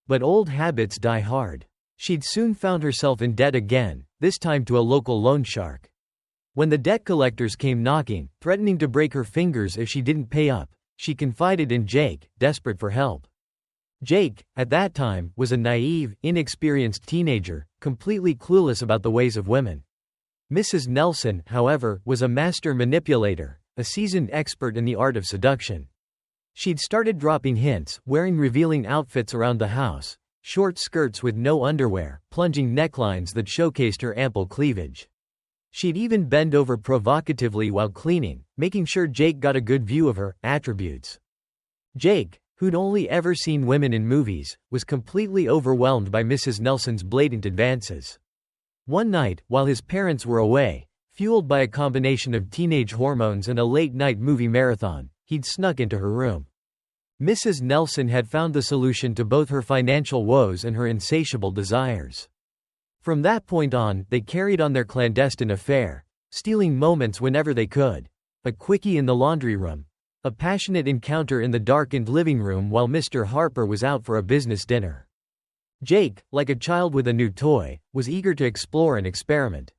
But old habits die hard. She'd soon found herself in debt again, this time to a local loan shark. When the debt collectors came knocking, threatening to break her fingers if she didn't pay up, she confided in Jake, desperate for help. Jake, at that time, was a naive, inexperienced teenager, completely clueless about the ways of women. Mrs. Nelson, however, was a master manipulator, a seasoned expert in the art of seduction. She'd started dropping hints, wearing revealing outfits around the house, short skirts with no underwear, plunging necklines that showcased her ample cleavage. She'd even bend over provocatively while cleaning, making sure Jake got a good view of her attributes. Jake, who'd only ever seen women in movies, was completely overwhelmed by Mrs. Nelson's blatant advances. One night, while his parents were away, fueled by a combination of teenage hormones and a late-night movie marathon, he'd snuck into her room. Mrs. Nelson had found the solution to both her financial woes and her insatiable desires. From that point on, they carried on their clandestine affair, stealing moments whenever they could. A quickie in the laundry room. A passionate encounter in the darkened living room while Mr. Harper was out for a business dinner. Jake, like a child with a new toy, was eager to explore and experiment.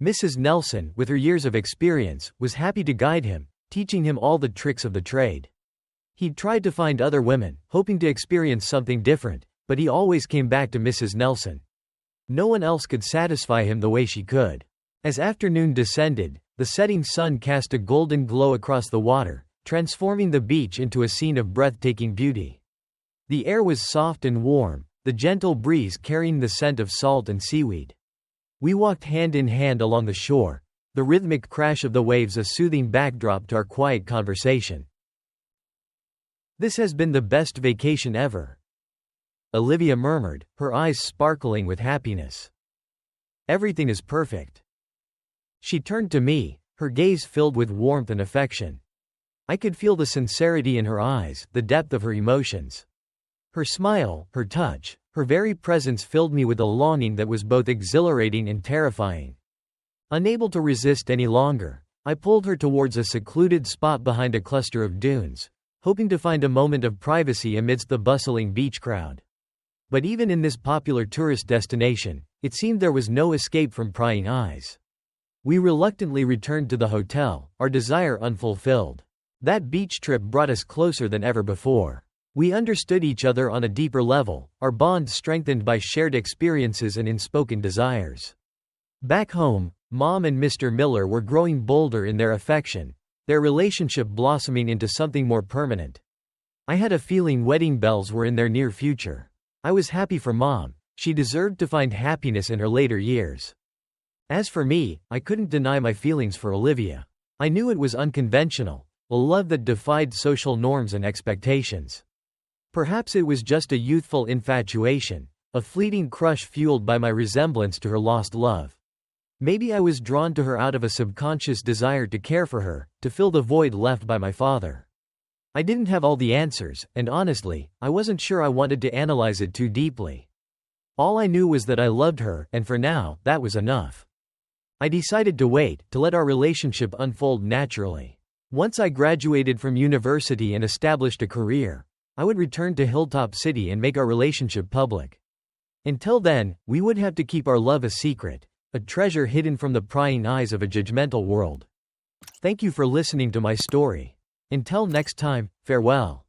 Mrs. Nelson, with her years of experience, was happy to guide him, teaching him all the tricks of the trade. He'd tried to find other women, hoping to experience something different, but he always came back to Mrs. Nelson. No one else could satisfy him the way she could. As afternoon descended, the setting sun cast a golden glow across the water, transforming the beach into a scene of breathtaking beauty. The air was soft and warm, the gentle breeze carrying the scent of salt and seaweed. We walked hand in hand along the shore, the rhythmic crash of the waves a soothing backdrop to our quiet conversation. "This has been the best vacation ever," Olivia murmured, her eyes sparkling with happiness. "Everything is perfect." She turned to me, her gaze filled with warmth and affection. I could feel the sincerity in her eyes, the depth of her emotions. Her smile, her touch, her very presence filled me with a longing that was both exhilarating and terrifying. Unable to resist any longer, I pulled her towards a secluded spot behind a cluster of dunes, hoping to find a moment of privacy amidst the bustling beach crowd. But even in this popular tourist destination, it seemed there was no escape from prying eyes. We reluctantly returned to the hotel, our desire unfulfilled. That beach trip brought us closer than ever before. We understood each other on a deeper level, our bond strengthened by shared experiences and unspoken desires. Back home, Mom and Mr. Miller were growing bolder in their affection, their relationship blossoming into something more permanent. I had a feeling wedding bells were in their near future. I was happy for Mom. She deserved to find happiness in her later years. As for me, I couldn't deny my feelings for Olivia. I knew it was unconventional, a love that defied social norms and expectations. Perhaps it was just a youthful infatuation, a fleeting crush fueled by my resemblance to her lost love. Maybe I was drawn to her out of a subconscious desire to care for her, to fill the void left by my father. I didn't have all the answers, and honestly, I wasn't sure I wanted to analyze it too deeply. All I knew was that I loved her, and for now, that was enough. I decided to wait, to let our relationship unfold naturally. Once I graduated from university and established a career, I would return to Hilltop City and make our relationship public. Until then, we would have to keep our love a secret, a treasure hidden from the prying eyes of a judgmental world. Thank you for listening to my story. Until next time, farewell.